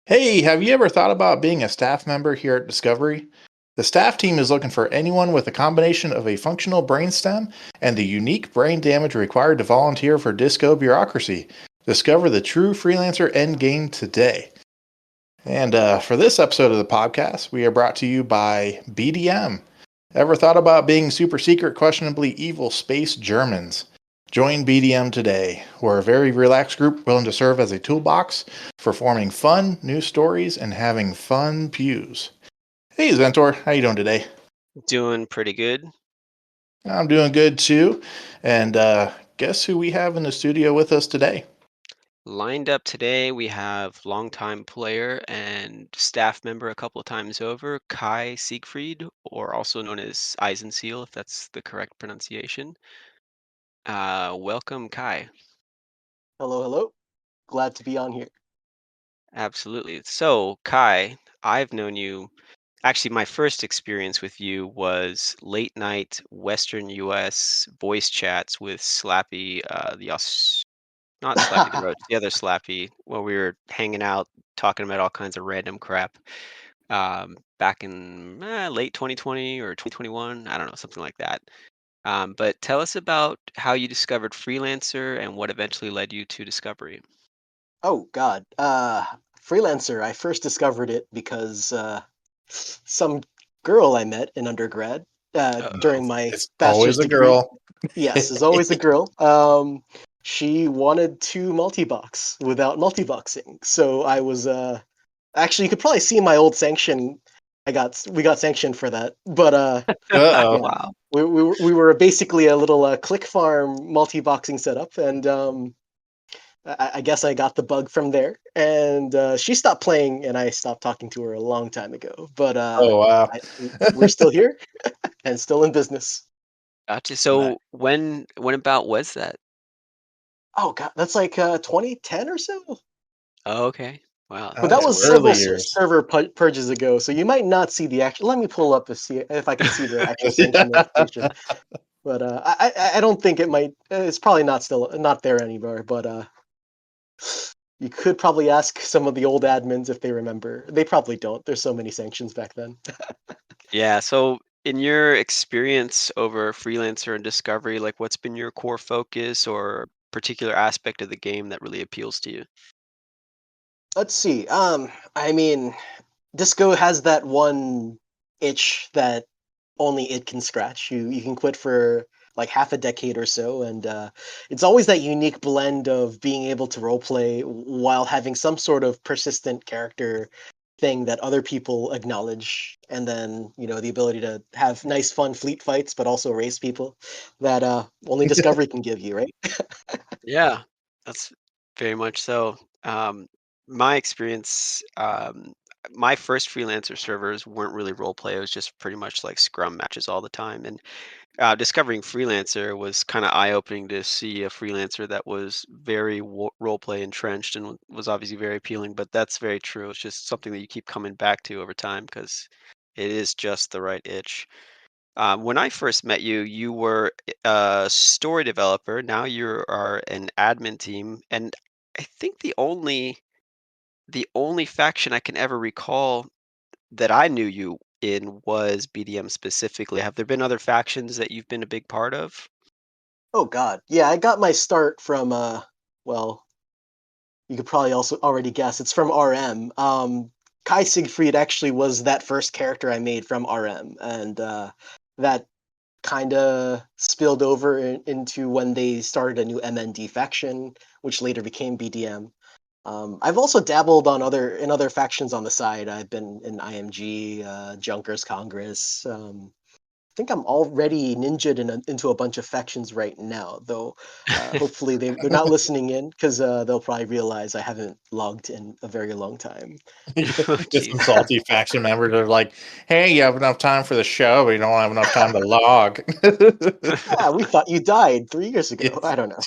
Hey, have you ever thought about being a staff member here at Discovery? The staff team is looking for anyone with a combination of a functional brainstem and the unique brain damage required to volunteer for disco bureaucracy. Discover the true freelancer endgame today. And for this episode of the podcast, we are brought to you by BDM. Ever thought about being super secret, questionably evil space Germans? Join BDM today. We're a very relaxed group willing to serve as a toolbox for forming fun new stories and having fun pews. Hey Zentor, how you doing today? Doing pretty good. I'm doing good too. And guess who we have in the studio with us today? Lined up today, we have longtime player and staff member a couple of times over, Kai Siegfried, or also known as Eisenseal, if that's the correct pronunciation. Welcome, Kai. Hello, hello. Glad to be on here. Absolutely. So, Kai, I've known you. Actually, my first experience with you was late night Western US voice chats with Slappy, not Slappy the Roach, the other Slappy, where we were hanging out, talking about all kinds of random crap, back in, late 2020 or 2021, I don't know, something like that. But tell us about how you discovered Freelancer and what eventually led you to Discovery. Oh God. Freelancer. I first discovered it because some girl I met in undergrad Uh-oh. during my It's bachelor's always a degree. girl. Yes, is always a girl. She wanted to multi-box without multi-boxing. So I was actually, you could probably see my old sanction. We got sanctioned for that. But Uh-oh. yeah, Wow. we were basically a little click farm multi-boxing setup, and I guess I got the bug from there, and she stopped playing, and I stopped talking to her a long time ago. But Oh wow. we're still here and still in business. Gotcha. Nice. So when about was that? Oh God, that's like 2010 or so. Oh, okay. Wow, But Oh, that that's so was way several early back. years. server purges ago, so you might not see the actual. Let me pull up to see if I can see the actual sanction notification. But I don't think it might. It's probably not there anymore. But you could probably ask some of the old admins if they remember. They probably don't. There's so many sanctions back then. Yeah, so in your experience over Freelancer and Discovery, like what's been your core focus or particular aspect of the game that really appeals to you? Let's see. I mean, Disco has that one itch that only it can scratch. You can quit for like half a decade or so, and it's always that unique blend of being able to roleplay while having some sort of persistent character thing that other people acknowledge, and then the ability to have nice, fun fleet fights, but also race people that only Discovery can give you, right? Yeah, that's very much so. My experience, my first freelancer servers weren't really role play. It was just pretty much like scrum matches all the time. And discovering freelancer was kind of eye-opening to see a freelancer that was very role play entrenched and was obviously very appealing. But that's very true. It's just something that you keep coming back to over time because it is just the right itch. When I first met you, you were a story developer. Now you are an admin team, and I think the only faction I can ever recall that I knew you in was BDM specifically. Have there been other factions that you've been a big part of? Oh God, yeah, I got my start from well, you could probably also already guess it's from RM. Kai Siegfried actually was that first character I made from RM, and that kind of spilled over into when they started a new MND faction, which later became BDM. I've also dabbled in other factions on the side. I've been in IMG, Junkers Congress. I think I'm already ninjaed into a bunch of factions right now, though. Hopefully they're not listening in because they'll probably realize I haven't logged in a very long time. Oh, Just some jeez. salty faction members are like, "Hey, you have enough time for the show, but you don't have enough time to log." Yeah, we thought you died 3 years ago. Yes. I don't know.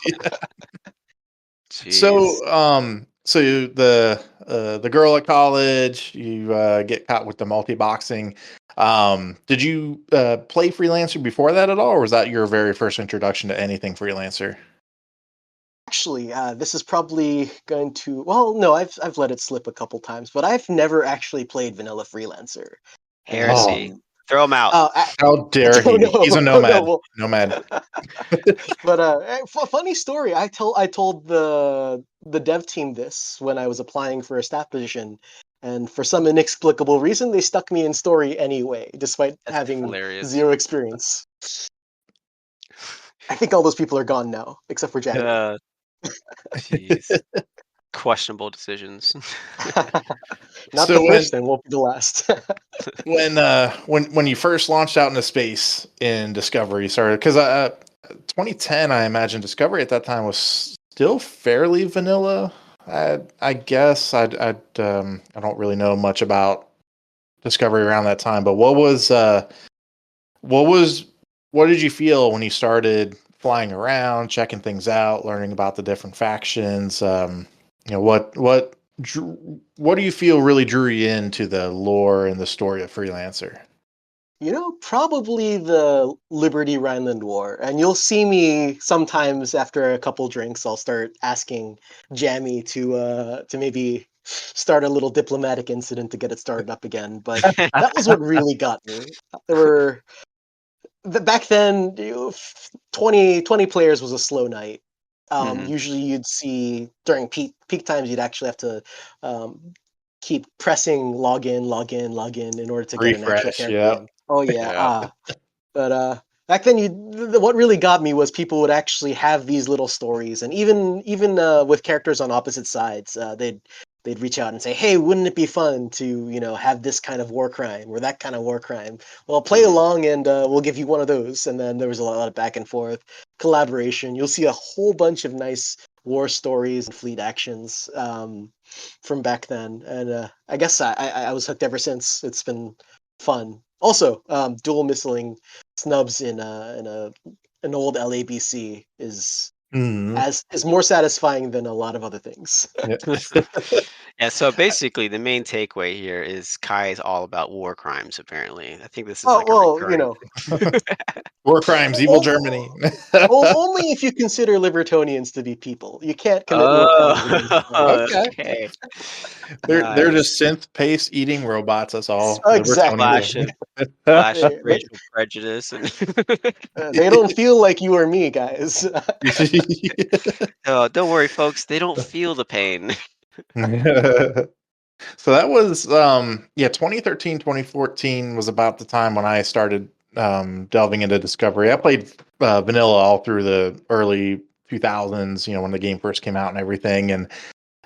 Jeez. So the girl at college, you get caught with the multi boxing. Did you play freelancer before that at all, or was that your very first introduction to anything freelancer? Actually, this is probably going to. Well, no, I've let it slip a couple times, but I've never actually played Vanilla Freelancer. And Heresy. Throw him out. How dare oh, he? no, He's a oh, nomad. no, well, Nomad. but funny story. I told the dev team this when I was applying for a staff position, and for some inexplicable reason, they stuck me in story anyway, despite That's having hilarious. 0 experience. I think all those people are gone now, except for Janet. Jeez. Questionable decisions. Not So the first, and won't be the last. when you first launched out into space in Discovery, started because 2010, I imagine Discovery at that time was still fairly vanilla. I guess I don't really know much about Discovery around that time, but what did you feel when you started flying around, checking things out, learning about the different factions? What do you feel really drew you into the lore and the story of Freelancer? Probably the Liberty Rhineland War. And you'll see me sometimes after a couple drinks, I'll start asking Jammy to maybe start a little diplomatic incident to get it started up again. But that was what really got me. There were back then 20 players was a slow night. Mhm. Usually you'd see during peak times you'd actually have to keep pressing log in in order to get an actual Refresh, character yeah. in. Oh yeah. Yeah. But back then, what really got me was people would actually have these little stories, and even with characters on opposite sides, they'd reach out and say, "Hey, wouldn't it be fun to have this kind of war crime or that kind of war crime? Well, play Mhm. along, and we'll give you one of those." And then there was a lot of back and forth collaboration. You'll see a whole bunch of nice war stories and fleet actions from back then, and I guess I was hooked ever since. It's been fun. Also, dual missiling snubs in an old LABC Mhm. is more satisfying than a lot of other things. Yeah. Yeah, so basically the main takeaway here is Kai is all about war crimes, apparently. I think this is Oh like a well, recurring War crimes, evil Germany. only if you consider Libertonians to be people. You can't commit war crimes against them. Oh, Okay. okay. They're Nice. just synth paste eating robots. That's all. Exactly. Flash Libertonians. of flash of They, they, racial prejudice and they don't feel like you or me, guys. Oh, don't worry, folks, they don't feel the pain. So that was 2013, 2014 was about the time when I started delving into Discovery. I played vanilla all through the early 2000s, when the game first came out and everything. And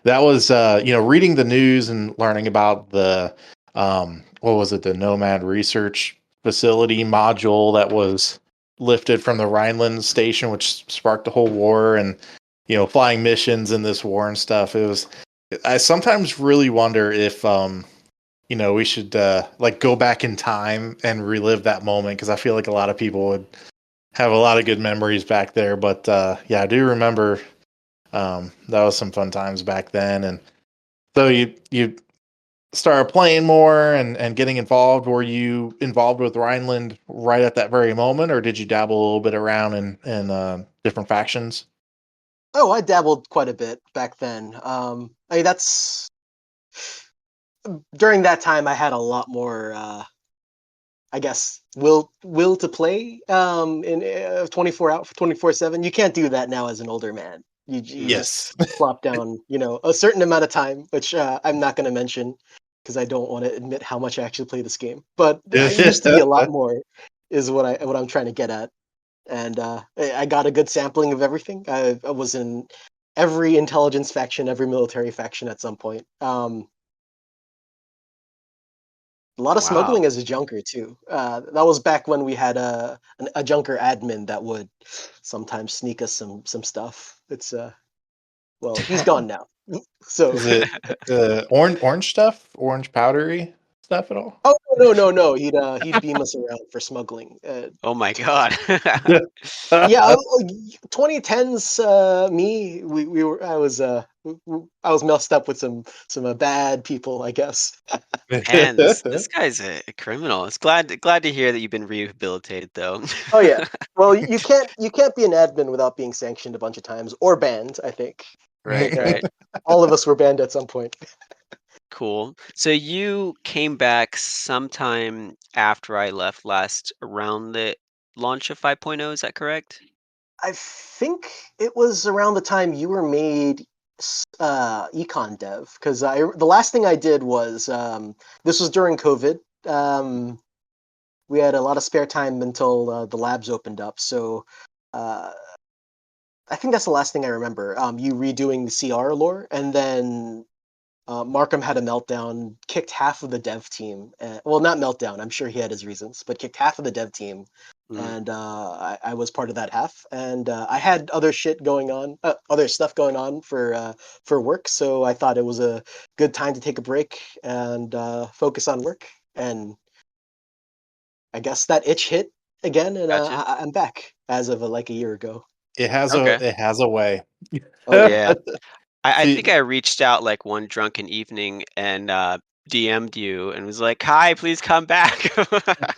that was reading the news and learning about the what was it, the Nomad Research Facility module that was lifted from the Rhineland station, which sparked the whole war, and flying missions in this war and stuff. I sometimes really wonder if we should like go back in time and relive that moment, because I feel like a lot of people would have a lot of good memories back there. But yeah, I do remember that was some fun times back then. And so you started playing more and getting involved. Were you involved with Rhineland right at that very moment, or did you dabble a little bit around in different factions? Oh, I dabbled quite a bit back then. I mean, that's during that time I had a lot more. I guess will to play in 24 out for 24/7. You can't do that now as an older man. You Mhm. just Yes. plop down, a certain amount of time, which I'm not going to mention because I don't want to admit how much I actually play this game. But it used to be a lot more, is what I'm trying to get at. And I got a good sampling of everything. I was in every intelligence faction, every military faction at some point. A lot of Wow. smuggling as a junker too. That was back when we had a junker admin that would sometimes sneak us some stuff. It's well, he's gone now. So Is it orange stuff? Orange powdery stuff at all? Oh no. He'd beam us around for smuggling. Oh my god. Yeah, 2010s me. We were. I was messed up with some bad people, I guess. Man, this guy's a criminal. It's glad to hear that you've been rehabilitated though. Oh yeah. Well, you can't be an admin without being sanctioned a bunch of times or banned. I think. I Right, think right. all of us were banned at some point. Cool. So you came back sometime after I left last around the launch of 5.0, is that correct? I think it was around the time you were made econ dev because I the last thing I did was this was during COVID. We had a lot of spare time until the labs opened up, so uh, I think that's the last thing I remember. You redoing the CR lore, and then Markham had a meltdown, kicked half of the dev team. Well, not meltdown. I'm sure he had his reasons, but kicked half of the dev team, Mm, and I was part of that half. And I had other shit going on, other stuff going on for work. So I thought it was a good time to take a break and focus on work. And I guess that itch hit again, and gotcha. I'm back as of like a year ago. Okay. It has a way. Oh yeah. Yeah. I think See, I reached out like one drunken evening and DM'd you and was like, "Hi, please come back."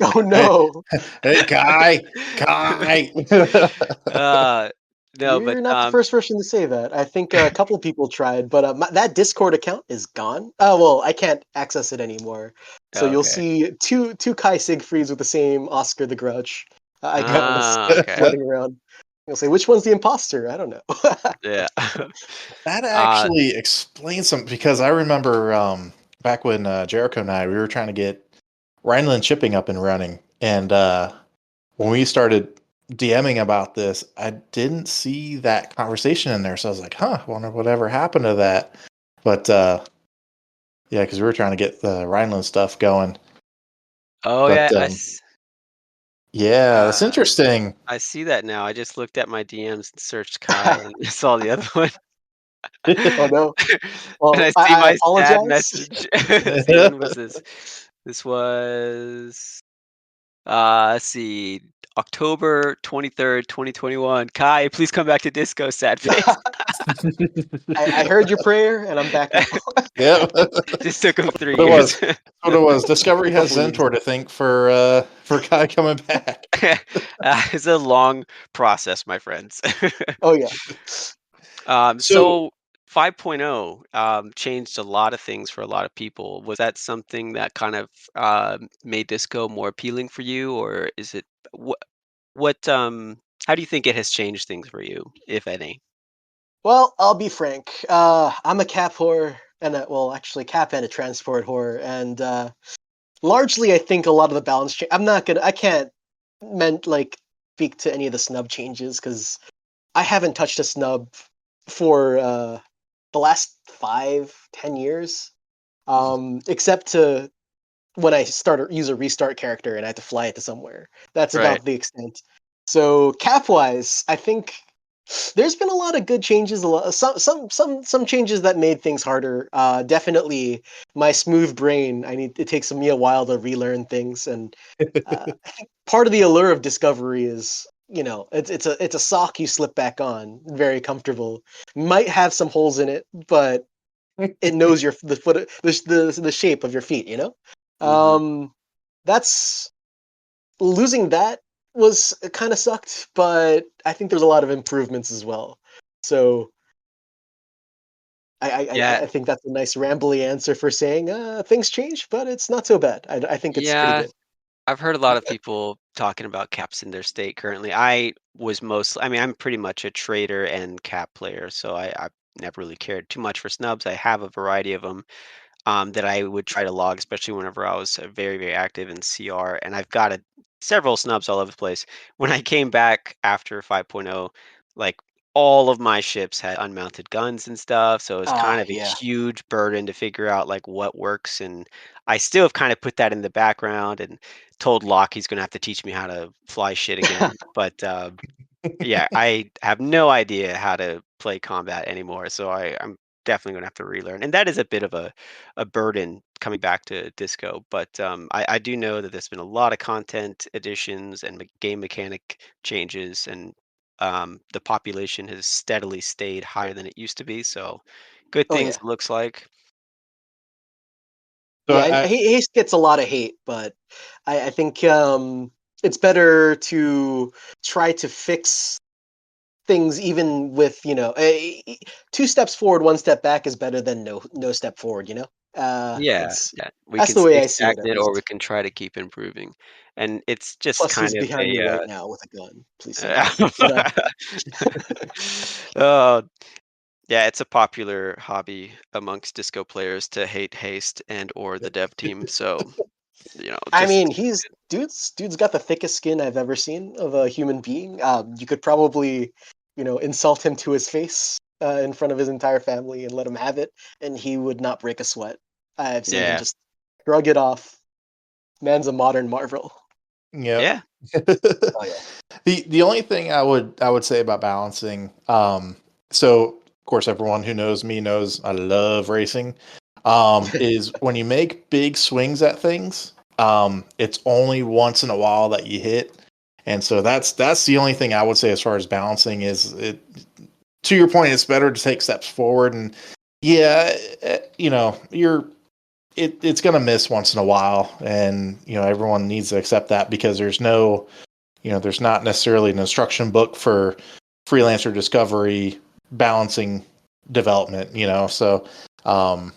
Oh no. hey, Kai. uh, no, but You're not the first person to say that. I think a couple of people tried, but that Discord account is gone. Oh well, I can't access it anymore. So you'll okay. see two Kai Siegfrieds with the same Oscar the Grouch icons Ah, okay. floating around. You'll say which one's the imposter? I don't know. Yeah. That uh, actually explains some because I remember back when Jericho and I we were trying to get Rhineland shipping up and running, and when we started DMing about this, I didn't see that conversation in there, so I was like, "Huh, wonder whatever happened to that." But yeah, because we were trying to get the Rhineland stuff going. oh But yeah, yeah, that's uh, interesting. I see that now. I just looked at my DMs and searched Kai and saw the other one. Oh no. And Well, I see I my sad apologize. message. Let's see, when was this? This was let's see, October 23rd, 2021. Kai, please come back to disco, sad face. I heard your prayer, and I'm back now. Yeah, Just took him 3 what it years. was. What it was. Discovery A has couple years. Zentor to thank for Kai coming back. It's a long process, my friends. Oh yeah. So So 5.0 changed a lot of things for a lot of people. Was that something that kind of made disco more appealing for you, or is it what how do you think it has changed things for you, if any? Well, I'll be frank. I'm a cap whore, and well, actually, cap and a transport whore, and largely, I think a lot of the balance. I'm not gonna. I can't meant like speak to any of the snub changes because I haven't touched a snub for the last 5, 10 years, except to when I use a restart character and I have to fly it to somewhere. That's Right. about the extent. So cap wise, I think there's been a lot of good changes. Some changes that made things harder. Definitely, my smooth brain. It takes me a while to relearn things, and I think part of the allure of discovery is it's a sock you slip back on, very comfortable. Might have some holes in it, but it knows the foot the shape of your feet. Hmm. Um, that's losing that was kind of sucked, but I think there's a lot of improvements as well. So Yeah, I think that's a nice rambly answer for saying things change, but it's not so bad. I think it's pretty yeah. good. I've heard a lot of people talking about caps in their state currently. I mean, I'm pretty much a trader and cap player, so I never really cared too much for snubs. I have a variety of them. That I would try to log, especially whenever I was very, very active in CR. And I've got several snubs all over the place. When I came back after 5.0, like all of my ships had unmounted guns and stuff. So it was kind of a Yeah. huge burden to figure out like what works. And I still have kind of put that in the background and told Locke he's going to have to teach me how to fly shit again. But yeah, I have no idea how to play combat anymore, so I'm definitely gonna have to relearn, and that is a bit of a burden coming back to Disco, but I do know that there's been a lot of content additions and game mechanic changes, and the population has steadily stayed higher than it used to be. So, good Oh things yeah, it looks like. So yeah. And Haste gets a lot of hate, but I think it's better to try to fix things, even with two steps forward, one step back is better than no step forward. Yeah, It's yeah. We that's can the way stay I see it, at stagnant, or we least. can try to keep improving, and it's just Plus, who's kind of behind me a right now with a gun? Please say no. But uh, yeah, it's a popular hobby amongst disco players to hate Haste and or the dev team. So, I just mean, dude's got the thickest skin I've ever seen of a human being. You could probably, insult him to his face in front of his entire family and let him have it, and he would not break a sweat. I've seen him yeah, just shrug it off. Man's a modern marvel. Yep. yeah, Oh yeah. The only thing I would say about balancing, so of course everyone who knows me knows I love racing, is when you make big swings at things, it's only once in a while that you hit, and so that's the only thing I would say as far as balancing is it. To your point, it's better to take steps forward, and yeah, it's gonna miss once in a while, and everyone needs to accept that because there's not necessarily an instruction book for freelancer discovery balancing development, so so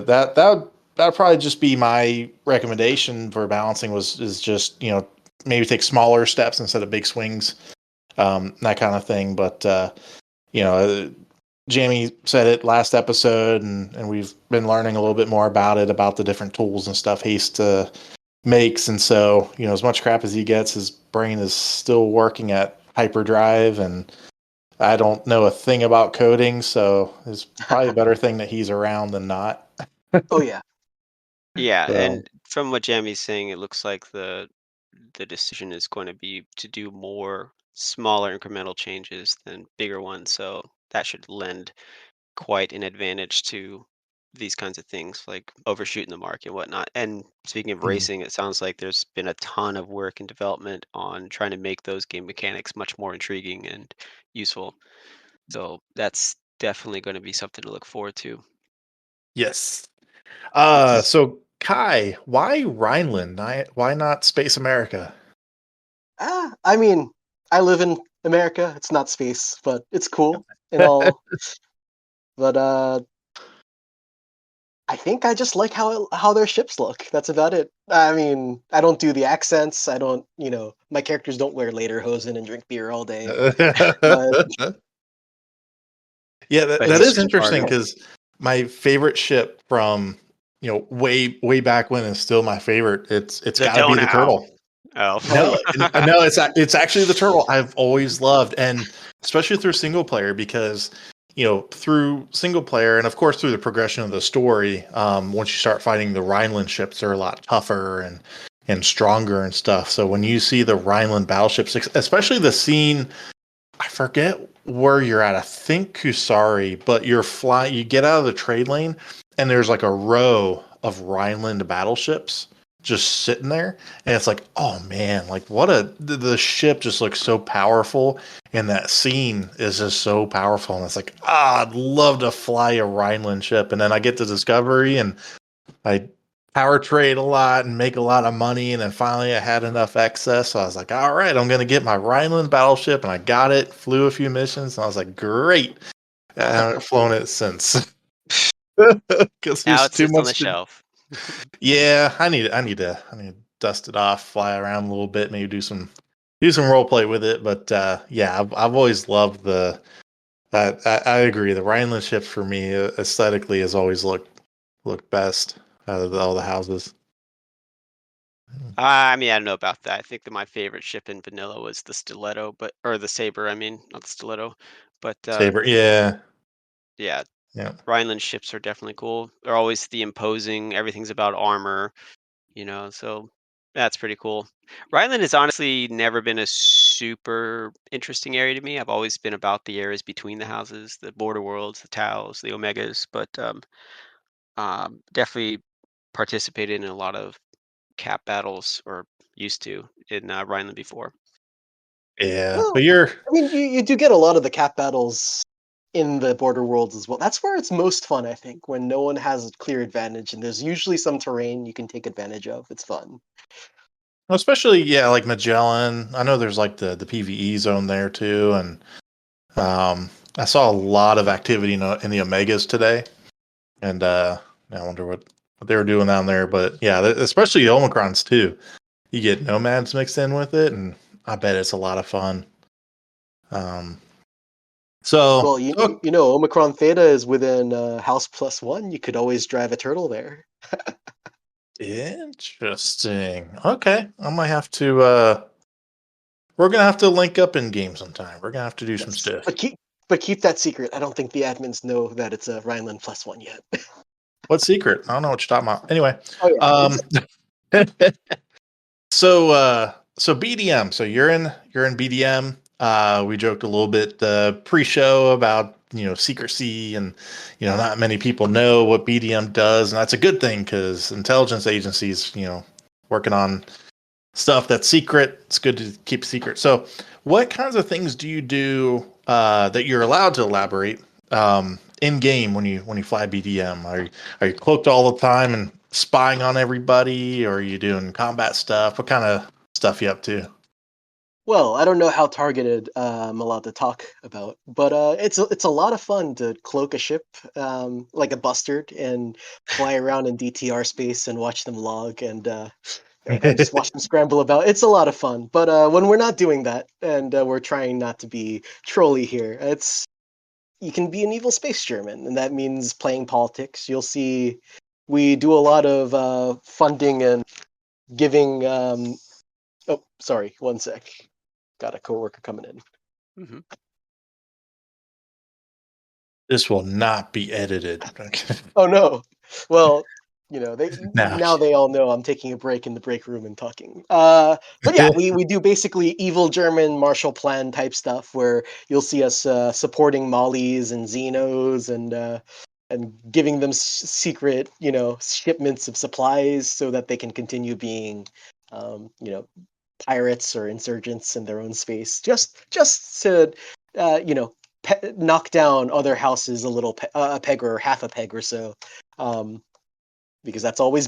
that'd probably just be my recommendation for balancing is just maybe take smaller steps instead of big swings, that kind of thing. But you know Jamie said it last episode, and we've been learning a little bit more about the different tools and stuff Haste makes. And so, as much crap as he gets, his brain is still working at hyperdrive. And I don't know a thing about coding, so it's probably a better thing that he's around than not. Oh yeah. yeah. So, And from what Jamie's saying, it looks like the decision is going to be to do more smaller incremental changes than bigger ones. So that should lend quite an advantage to these kinds of things, like overshooting the mark and whatnot. And speaking of mm, racing, it sounds like there's been a ton of work and development on trying to make those game mechanics much more intriguing and useful. So that's definitely going to be something to look forward to. yes. Yes. So Kai, why Rhineland? Why not Space America? I mean, I live in America. It's not space, but it's cool and all. But I think I just like how their ships look. That's about it. I mean, I don't do the accents. I don't, my characters don't wear lederhosen and drink beer all day. But Yeah, that, But that his is ship interesting art, because my favorite ship from way back when is still my favorite. It's the got to be the Donau. turtle. Oh, oh No, yeah, no, it's actually the turtle. I've always loved, and especially through single player because through single player, and of course through the progression of the story. Once you start fighting the Rhineland ships, they're a lot tougher and stronger and stuff. So when you see the Rhineland battleships, especially the scene, I forget where you're at. I think Kusari, but you get out of the trade lane, and there's like a row of Rhineland battleships just sitting there. And it's like, oh man, like the ship just looks so powerful. And that scene is just so powerful. And it's like, I'd love to fly a Rhineland ship. And then I get to Discovery and I power trade a lot and make a lot of money. And then finally I had enough excess. So I was like, all right, I'm going to get my Rhineland battleship. And I got it, flew a few missions. And I was like, great. I haven't flown it since because now there's it too sits on the much to. shelf. Yeah, I need to dust it off, fly around a little bit, maybe do some role play with it. But yeah, I've always loved the. I agree. The Rhineland ships for me aesthetically has always looked best out of all the houses. I mean, I don't know about that. I think that my favorite ship in vanilla was the Stiletto, or the Saber. I mean, not the Stiletto, but Saber, yeah, yeah, yeah. Rhineland ships are definitely cool. They're always the imposing. Everything's about armor, so that's pretty cool. Rhineland has honestly never been a super interesting area to me. I've always been about the areas between the houses, the border worlds, the Taus, the Omegas, but Definitely participated in a lot of cap battles, or used to, in Rhineland before. Yeah, Well, but you're I mean, you do get a lot of the cap battles in the Border Worlds as well. That's where it's most fun, I think, when no one has a clear advantage, and there's usually some terrain you can take advantage of. It's fun. especially like Magellan. I know there's like the PVE zone there too, and I saw a lot of activity in the Omegas today, and I wonder what they were doing down there. But yeah, especially the Omicrons too. You get nomads mixed in with it, and I bet it's a lot of fun. Um, so Well, you know, Omicron Theta is within House +1. You could always drive a turtle there. interesting. Okay, I might have to. We're gonna have to link up in game sometime. We're gonna have to do some Yes, stuff. but keep that secret. I don't think the admins know that it's a Rhineland +1 yet. What secret? I don't know what you're talking about. Anyway, Oh yeah, um, so BDM. So you're in BDM. We joked a little bit pre-show about secrecy, and not many people know what BDM does, and that's a good thing because intelligence agencies working on stuff that's secret. It's good to keep secret. So, what kinds of things do you do that you're allowed to elaborate in game when you fly BDM? Are you cloaked all the time and spying on everybody, or are you doing combat stuff? What kind of stuff you up to? well, I don't know how targeted I'm allowed to talk about, but it's a lot of fun to cloak a ship like a bustard and fly around in DTR space and watch them log and just watch them scramble about. It's a lot of fun. But when we're not doing that and we're trying not to be trolly here, it's you can be an evil space German, and that means playing politics. You'll see we do a lot of funding and giving. Oh, sorry, one sec. Got a coworker coming in. Hmm. This will not be edited. Oh no. Well, you know, they Now, now they all know I'm taking a break in the break room and talking. But yeah, we do basically evil German Marshall Plan type stuff where you'll see us supporting Mollies and Xenos and giving them secret, shipments of supplies so that they can continue being, pirates or insurgents in their own space. Just to, you know, knock down other houses a peg or half a peg or so, um, because that's always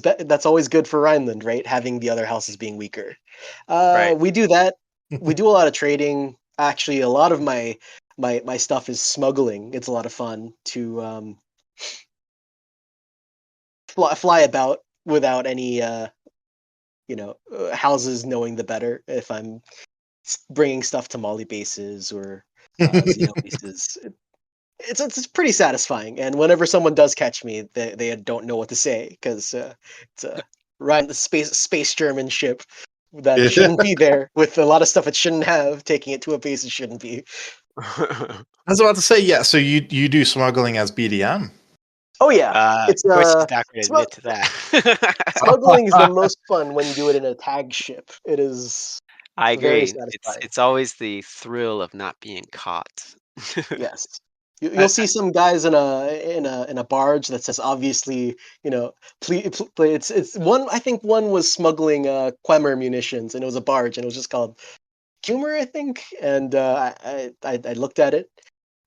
good for Rhineland, right? Having the other houses being weaker. Right. We do that. We do a lot of trading. Actually, a lot of my stuff is smuggling. It's a lot of fun to fly about without any houses knowing the better. If I'm bringing stuff to Molly bases or Xeno bases, it's pretty satisfying. And whenever someone does catch me, they don't know what to say because it's a right the space German ship that shouldn't be there with a lot of stuff it shouldn't have, taking it to a base it shouldn't be. I was about to say, yeah. So you do smuggling as BDM? Oh yeah, it's Of course, he's not going to admit to that. smuggling is the most fun when you do it in a tag ship. It is I very agree. satisfying. It's always the thrill of not being caught. Yes. You'll I, see some guys in a barge that says obviously, please, it's one. I think one was smuggling Quemmer munitions, and it was a barge, and it was just called Cumer, I think. And I looked at it.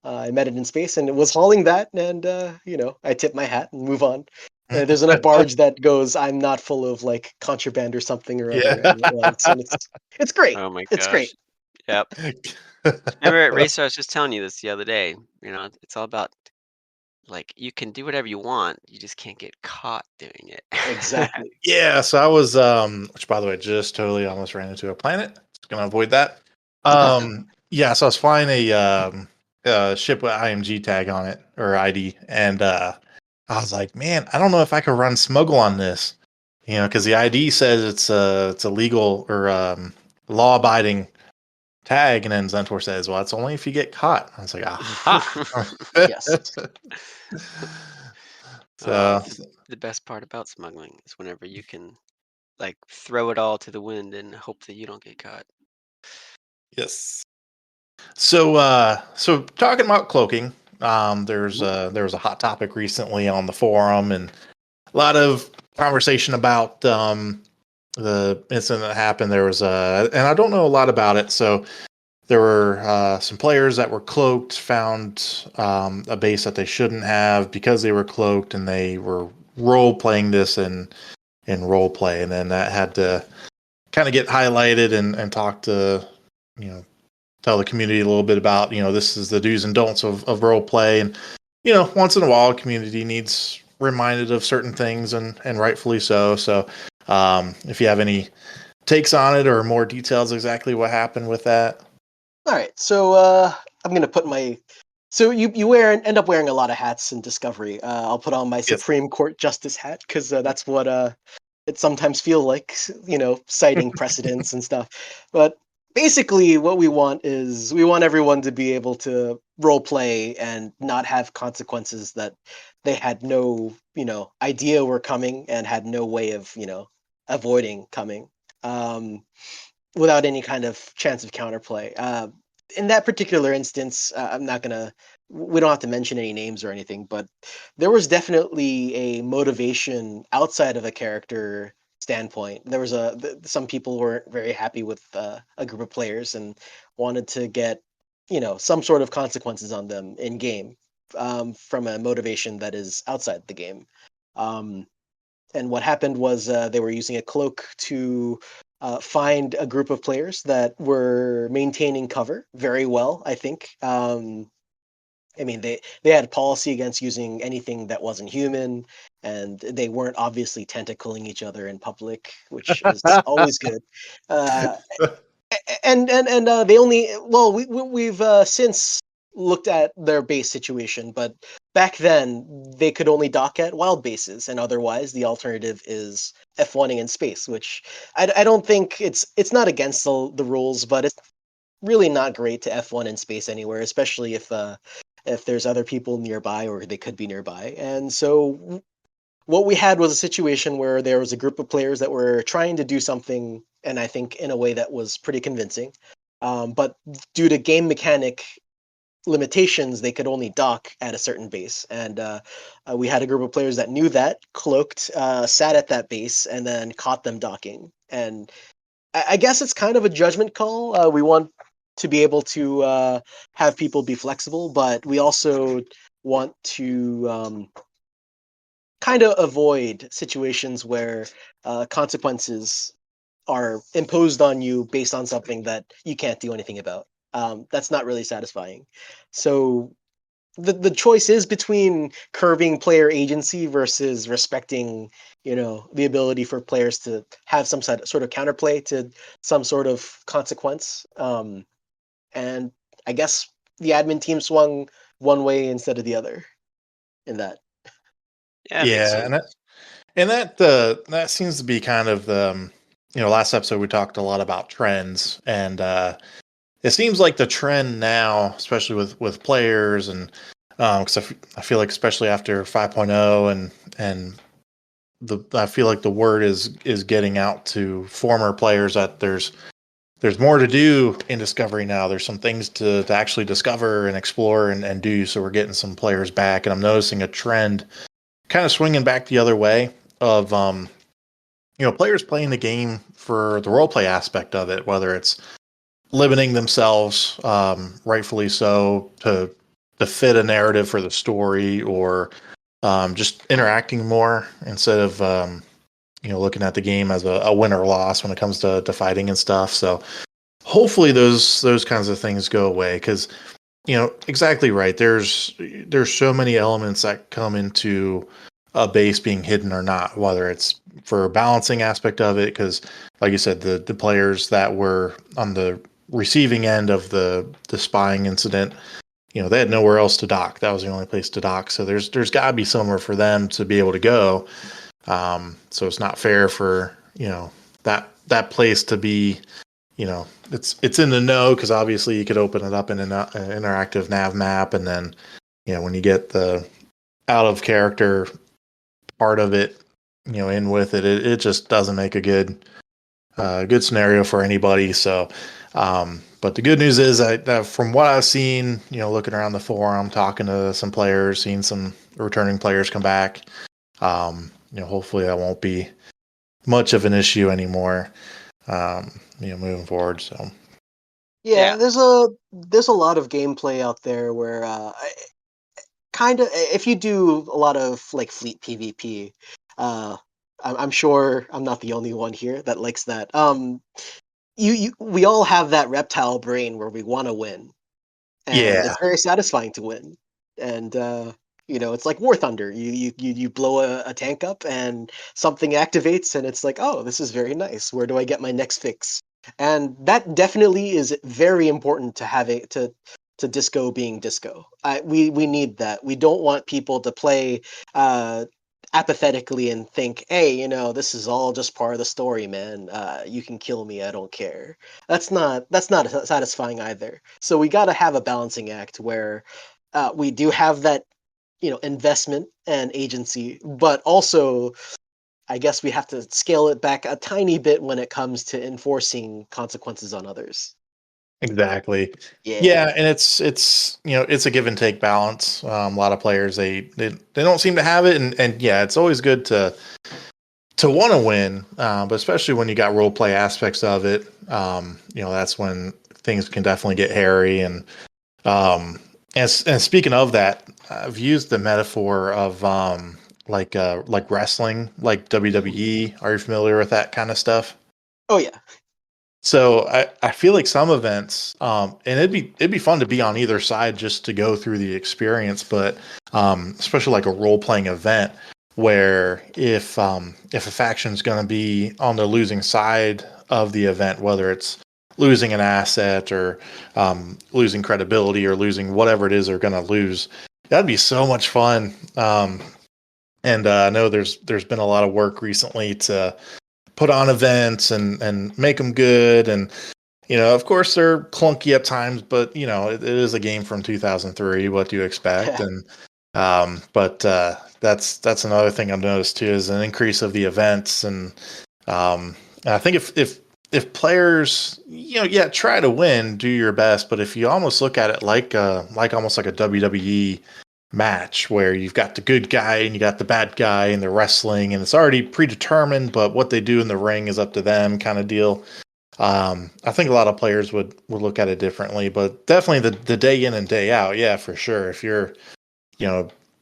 I met it in space, and it was hauling that, and I tip my hat and move on. There's another barge that goes, "I'm not full of like contraband or something or other," Yeah. and it was, and it's great. oh my It's great. gosh. Yep. Remember at Racer, I was just telling you this the other day. It's all about, like, you can do whatever you want. You just can't get caught doing it. Exactly. Yeah, so I was which by the way just totally almost ran into a planet. Just gonna avoid that. Yeah, so I was flying a ship with IMG tag on it or ID, and I was like, man, I don't know if I could run smuggle on this. Because the ID says it's a legal or law abiding tag, and then Zentor says, well, it's only if you get caught. I was like, aha. Yes. So The best part about smuggling is whenever you can, like, throw it all to the wind and hope that you don't get caught. yes. So talking about cloaking, There was a hot topic recently on the forum, and a lot of conversation about the incident that happened. There was and I don't know a lot about it, so there were some players that were cloaked, found a base that they shouldn't have because they were cloaked, and they were role playing this in role play, and then that had to kind of get highlighted and talk to, tell the community a little bit about, this is the do's and don'ts of role play. And, once in a while, community needs reminded of certain things, and rightfully so. So if you have any takes on it or more details exactly what happened with that. All right, so I'm gonna put my. So you end up wearing a lot of hats in Discovery. I'll put on my Yes. Supreme Court Justice hat because that's what it sometimes feels like, citing precedents and stuff. But basically, what we want is we want everyone to be able to role play and not have consequences that they had no, idea were coming and had no way of, avoiding coming. Without any kind of chance of counterplay. In that particular instance, I'm not gonna. We don't have to mention any names or anything, but there was definitely a motivation outside of a character standpoint. There was some people weren't very happy with a group of players and wanted to get, some sort of consequences on them in game, from a motivation that is outside the game. And what happened was they were using a cloak to find a group of players that were maintaining cover very well, I think. I mean, they had policy against using anything that wasn't human, and they weren't obviously tentacling each other in public, which is always good. Uh, and they only we've since looked at their base situation, but back then they could only dock at wild bases, and otherwise the alternative is F1ing in space, which I don't think it's not against the rules, but it's really not great to F1 in space anywhere, especially if there's other people nearby or they could be nearby. And so what we had was a situation where there was a group of players that were trying to do something, and I think in a way that was pretty convincing. But due to game mechanic limitations, they could only dock at a certain base. And we had a group of players that knew that, cloaked, sat at that base, and then caught them docking. And I guess it's kind of a judgment call. We want to be able to have people be flexible, but we also want to kind of avoid situations where consequences are imposed on you based on something that you can't do anything about. That's not really satisfying. So the choice is between curbing player agency versus respecting, the ability for players to have some sort of counterplay to some sort of consequence. And I guess the admin team swung one way instead of the other in that. Yeah, it makes Yeah, sense. and that seems to be kind of the last episode we talked a lot about trends, and it seems like the trend now, especially with players, and because I feel like especially after 5.0 and I feel like the word is getting out to former players that there's more to do in Discovery now. There's some things to actually discover and explore and do. So we're getting some players back, and I'm noticing a trend kind of swinging back the other way of players playing the game for the role play aspect of it, whether it's limiting themselves, rightfully so, to fit a narrative for the story, or just interacting more instead of looking at the game as a win or loss when it comes to fighting and stuff. So hopefully those kinds of things go away, because exactly right. There's so many elements that come into a base being hidden or not, whether it's for a balancing aspect of it, because like you said, the players that were on the receiving end of the spying incident, they had nowhere else to dock. That was the only place to dock. So there's got to be somewhere for them to be able to go. So it's not fair for that place to be, it's in the know, because obviously you could open it up in an interactive nav map, and then when you get the out of character part of it, in with it, it just doesn't make a good good scenario for anybody. So, but the good news is from what I've seen, looking around the forum, talking to some players, seeing some returning players come back, hopefully that won't be much of an issue anymore, moving forward. So, yeah, there's a lot of gameplay out there where kind of if you do a lot of like fleet PvP, I'm sure I'm not the only one here that likes that. We all have that reptile brain where we want to win, and yeah, it's very satisfying to win. And it's like War Thunder. You blow a tank up, and something activates, and it's like, oh, this is very nice. Where do I get my next fix? And that definitely is very important to having to disco being disco. We need that. We don't want people to play apathetically and think, hey, this is all just part of the story, man. You can kill me, I don't care. That's not satisfying either. So we got to have a balancing act where we do have that investment and agency, but also I guess we have to scale it back a tiny bit when it comes to enforcing consequences on others. exactly. Yeah. Yeah, and it's a give and take balance. A lot of players they don't seem to have it, and yeah, it's always good to want to win, but especially when you got role play aspects of it. That's when things can definitely get hairy. And speaking of that, I've used the metaphor of like wrestling, like WWE. Are you familiar with that kind of stuff? Oh yeah. So I feel like some events, and it'd be fun to be on either side just to go through the experience, but especially like a role playing event where if a faction's going to be on the losing side of the event, whether it's losing an asset or losing credibility or losing whatever it is they're going to lose, that'd be so much fun. And I know there's been a lot of work recently to put on events and make them good. And, of course they're clunky at times, but it is a game from 2003. What do you expect? Yeah. But that's another thing I've noticed too, is an increase of the events. And I think if players, yeah, try to win, do your best. But if you almost look at it like almost like a WWE match where you've got the good guy and you got the bad guy and they're wrestling and it's already predetermined, but what they do in the ring is up to them, kind of deal. I think a lot of players would look at it differently, but definitely the day in and day out, yeah, for sure. If you're,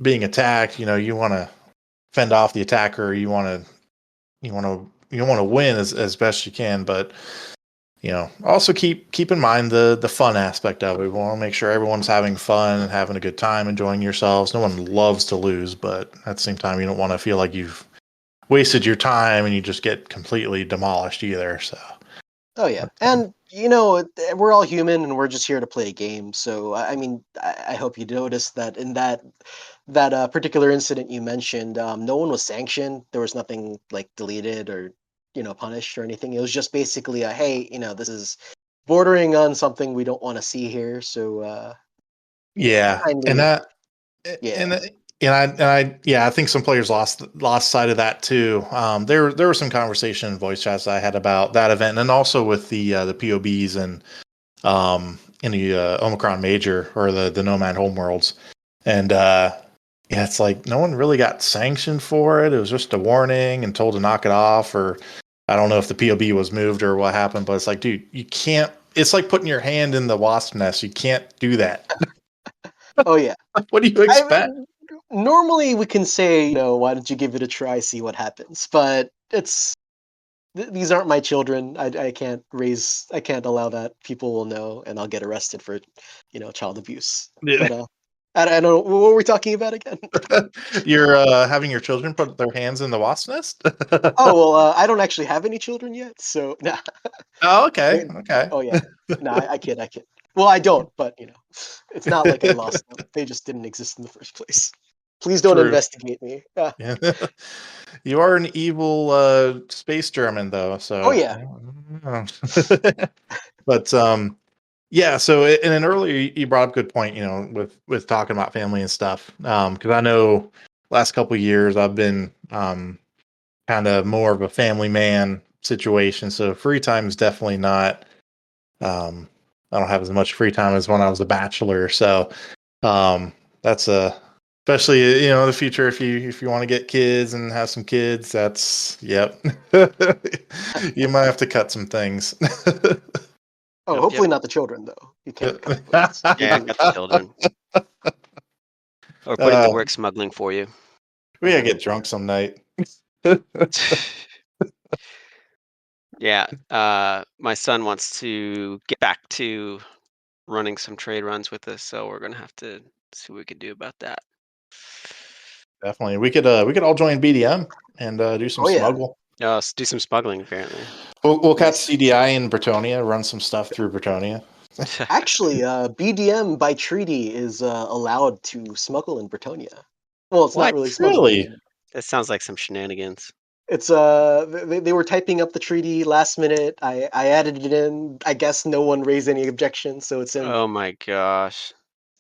being attacked, you want to fend off the attacker, you want to win as best you can, but also keep in mind the fun aspect of it. We want to make sure everyone's having fun and having a good time, enjoying yourselves. No one loves to lose, but at the same time, you don't want to feel like you've wasted your time and you just get completely demolished either. So, Oh yeah, and we're all human, and we're just here to play a game. So I mean, I hope you noticed that in that particular incident you mentioned, no one was sanctioned. There was nothing like deleted or punished or anything. It was just basically a hey, this is bordering on something we don't want to see here. So yeah, and kindly, that yeah, and I yeah, I think some players lost sight of that too. There was some conversation in voice chats I had about that event, and also with the POBs and in the Omicron Major or the Nomad Homeworlds, and yeah, it's like no one really got sanctioned for it. It was just a warning and told to knock it off, or I don't know if the POB was moved or what happened, but it's like, dude, you can't. It's like putting your hand in the wasp nest. You can't do that. oh yeah. What do you I expect? mean, normally we can say, why don't you give it a try, see what happens? But these aren't my children. I can't allow that. People will know, and I'll get arrested for, child abuse. Yeah. But I don't know what were we talking about again. You're having your children put their hands in the wasp nest? Oh well, I don't actually have any children yet, so nah. Oh, okay. Okay. Oh yeah, no, I kid, I kid. Well, I don't, but it's not like I lost them. They just didn't exist in the first place. Please don't True. investigate me. Yeah. You are an evil space German though, Oh so yeah, but yeah, so and then earlier you brought up a good point, with talking about family and stuff. Because I know last couple of years I've been kind of more of a family man, situation. So free time is definitely not. I don't have as much free time as when I was a bachelor. So that's a especially in the future if you want to get kids and have some kids. That's yep. You might have to cut some things. Oh, Yep, yep. hopefully not the children though. You can't cut. Those. Yeah, got the children. Or put it to work smuggling for you. We gotta get drunk some night. Yeah, my son wants to get back to running some trade runs with us, so we're gonna have to see what we could do about that. Definitely, we could all join BDM and do some Oh, yeah. smuggle. Do some smuggling apparently. We'll catch Nice. CDI in Bretonia, run some stuff through Bretonia. Actually, BDM by treaty is allowed to smuggle in Bretonia. Well, it's not What? really smuggling. Really? That sounds like some shenanigans. It's they were typing up the treaty last minute. I added it in. I guess no one raised any objections, so it's in. Oh my gosh.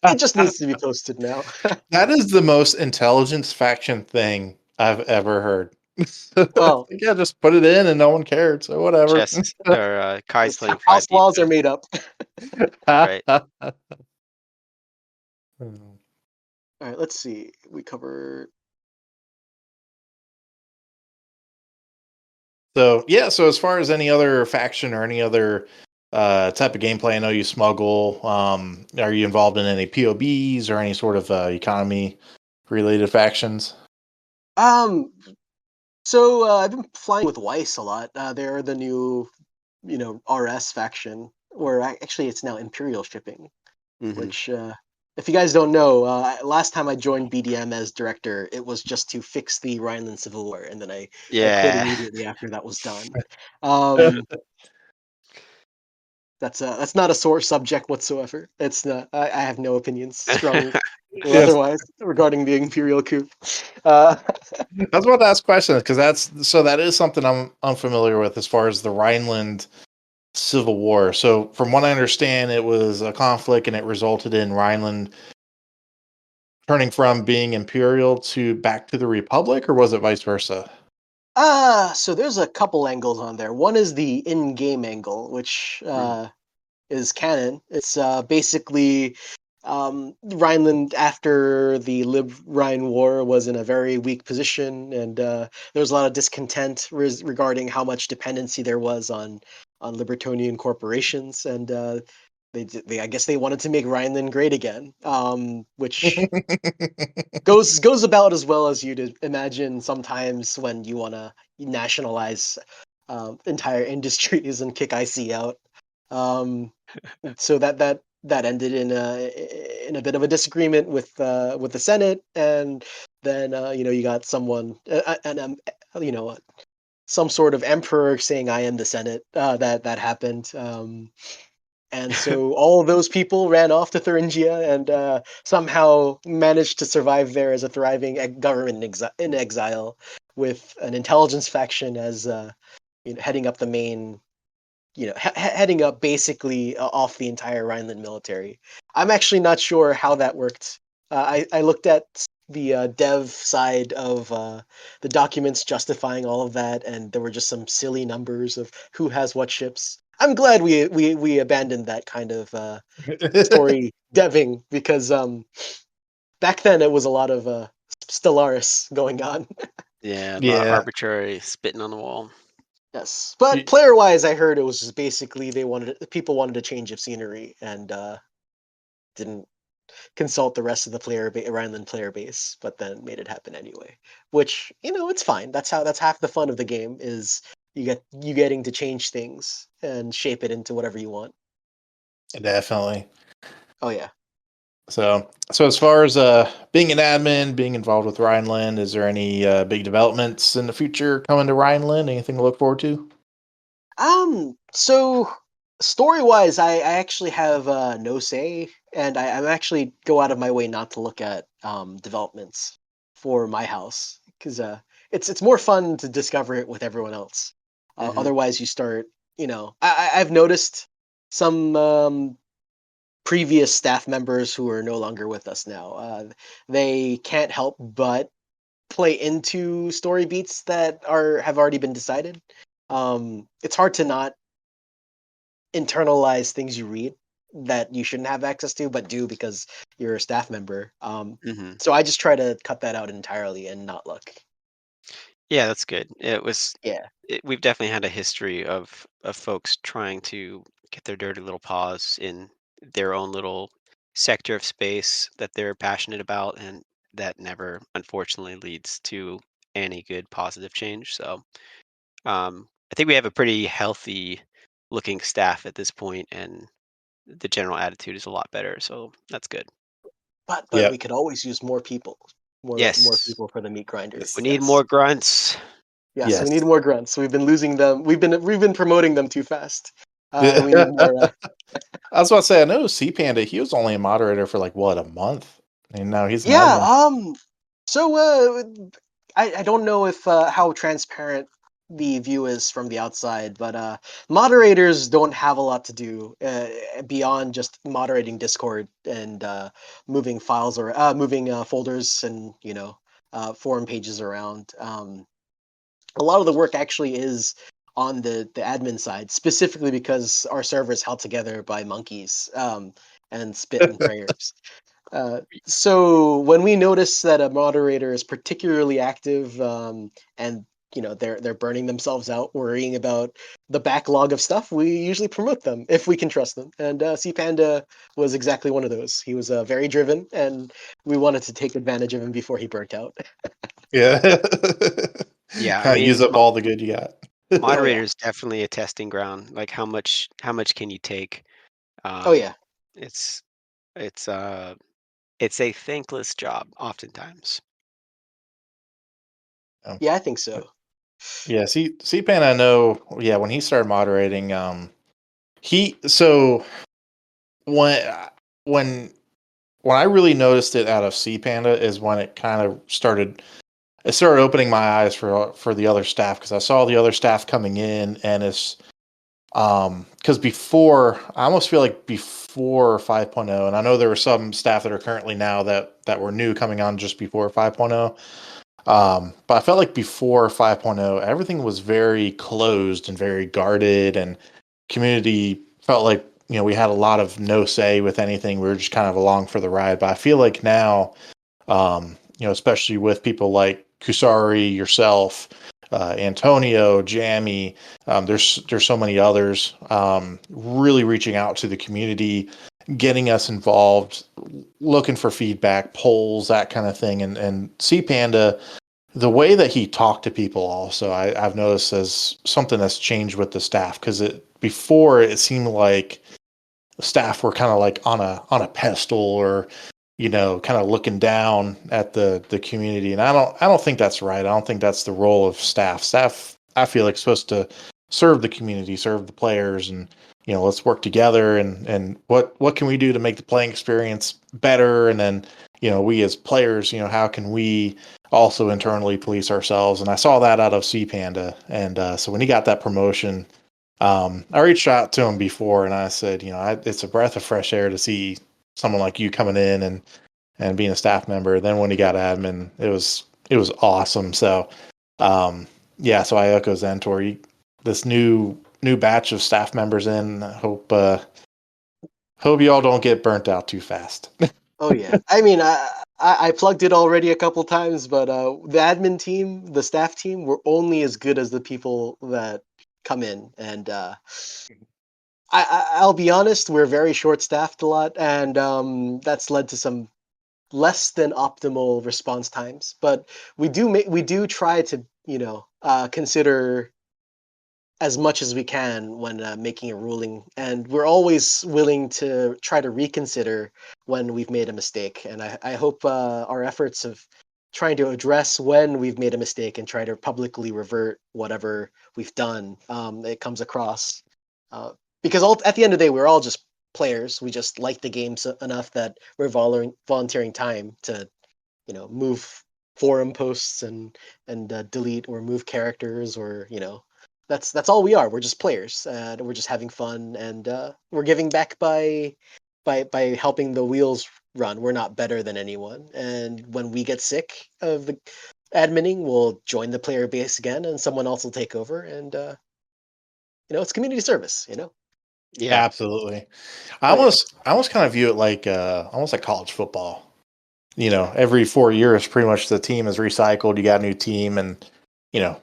It just needs to be posted now. That is the most intelligence faction thing I've ever heard. Well, Yeah, just put it in and no one cared, so whatever. Chess or Kai's playing house 5D. laws are made up. Right. All right, let's see. We cover. So yeah, so as far as any other faction or any other type of gameplay, I know you smuggle. Are you involved in any POBs or any sort of economy related factions? So I've been flying with Weiss a lot. They're the new, RS faction, or actually it's now Imperial shipping. Mhm. Which, if you guys don't know, last time I joined BDM as director, it was just to fix the Rhineland Civil War, and then I quit Yeah. immediately after that was done. Um, that's not a sore subject whatsoever. It's not. I have no opinions, strong or Yes. otherwise, regarding the Imperial coup. Uh, I was about to ask questions because that is something I'm unfamiliar with as far as the Rhineland Civil War. So, from what I understand, it was a conflict and it resulted in Rhineland turning from being imperial to back to the Republic, or was it vice versa? so there's a couple angles on there. One is the in-game angle, which is canon. It's basically Rhineland after the Lib-Rhine War was in a very weak position, and there was a lot of discontent regarding how much dependency there was on Libertonian corporations, and they I guess they wanted to make Rhineland great again, which goes about as well as you'd imagine sometimes when you want to nationalize entire industries and kick IC out. Um, so that ended in a bit of a disagreement with the Senate, and then you got someone some sort of emperor saying I am the Senate. That happened. And so all of those people ran off to Thuringia and somehow managed to survive there as a thriving government in exile, with an intelligence faction as heading up the main, heading up basically off the entire Rhineland military. I'm actually not sure how that worked. I looked at the dev side of the documents justifying all of that, and there were just some silly numbers of who has what ships. I'm glad we abandoned that kind of story deving, because back then it was a lot of Stellaris going on. Yeah, a lot of Yeah. arbitrary spitting on the wall. Yes, but player wise, I heard it was just basically people wanted a change of scenery and didn't consult the rest of the Rhineland player base, but then made it happen anyway. Which it's fine. That's half the fun of the game, is you getting to change things and shape it into whatever you want. Definitely. Oh yeah. So as far as being an admin, being involved with Rhineland, is there any big developments in the future coming to Rhineland? Anything to look forward to? So story-wise, I actually have no say, and I'm actually go out of my way not to look at developments for my house, because it's more fun to discover it with everyone else. Mhm. Otherwise, you start, I've noticed some previous staff members who are no longer with us now. They can't help but play into story beats that have already been decided. it's hard to not internalize things you read that you shouldn't have access to, but do because you're a staff member. Hmm. So I just try to cut that out entirely and not look. Yeah, that's good. It was. Yeah. We've definitely had a history of folks trying to get their dirty little paws in their own little sector of space that they're passionate about, and that never, unfortunately, leads to any good positive change. So, I think we have a pretty healthy looking staff at this point, and the general attitude is a lot better. So that's good. But we Yep. could always use more people. More Yes, people for the meat we grinders. need Yes. more grunts. Yes, we need Yes. more grunts. We've been losing them. We've been promoting them too fast. We need more. I was about to say, I know C Panda, he was only a moderator for like what, a month? And now he's an Yeah. admin. So I don't know if how transparent the view is from the outside, but moderators don't have a lot to do beyond just moderating Discord and moving files or moving folders and forum pages around. A lot of the work actually is on the admin side, specifically because our server is held together by monkeys and spit and prayers. So when we notice that a moderator is particularly active and they're burning themselves out worrying about the backlog of stuff, we usually promote them if we can trust them. And C Panda was exactly one of those. He was very driven, and we wanted to take advantage of him before he burnt out. Yeah. Yeah, I Kinda use mean, up all the good you got. Oh moderator yeah, is definitely a testing ground. Like how much can you take? oh Um, yeah, it's it's it's a thankless job oftentimes. Um, yeah. I think so. yeah, C-Pan, I know, yeah, when he started moderating, he so when when when I really noticed it out of C Panda is when it started opening my eyes for the other staff, because I saw the other staff coming in, and it's because before, I almost feel like before 5.0, and I know there were some staff that are currently now that were new coming on just before 5.0. But I felt like before 5.0, everything was very closed and very guarded, and community felt like, we had a lot of no say with anything. We were just kind of along for the ride. But I feel like now, especially with people like Kusari, yourself, Antonio, Jammy, there's so many others, really reaching out to the community, getting us involved, looking for feedback, polls, that kind of thing. And C Panda, the way that he talked to people also, I've noticed as something that's changed with the staff, because before it seemed like staff were kind of like on a pedestal, or kind of looking down at the community, and I don't think that's right. I don't think that's the role of staff. I feel like, supposed to serve the community, serve the players, and let's work together, and what can we do to make the playing experience better, and then we as players, how can we also internally police ourselves. And I saw that out of C Panda, and so when he got that promotion, I reached out to him before, and I said, it's a breath of fresh air to see someone like you coming in and being a staff member. Then when he got admin, it was awesome. So, yeah, so I echo Zentor. This new batch of staff members in. Hope you all don't get burnt out too fast. Oh yeah. I mean, I plugged it already a couple times, but the admin team, the staff team, were only as good as the people that come in, and I'll be honest, we're very short staffed a lot, and that's led to some less than optimal response times. But we do try to consider as much as we can when making a ruling, and we're always willing to try to reconsider when we've made a mistake. And I hope our efforts of trying to address when we've made a mistake and try to publicly revert whatever we've done, it comes across. Uh, because at the end of the day, we're all just players. We just like the game enough that we're volunteering time to move forum posts and delete or move characters, or that's all we are. We're just players, and we're just having fun, and we're giving back by helping the wheels run. We're not better than anyone, and when we get sick of the adminning, we'll join the player base again, and someone else will take over, and it's community service. Yeah. Absolutely. I Oh, yeah. almost kind of view it like almost like college football. Every 4 years, pretty much the team is recycled. You got a new team, and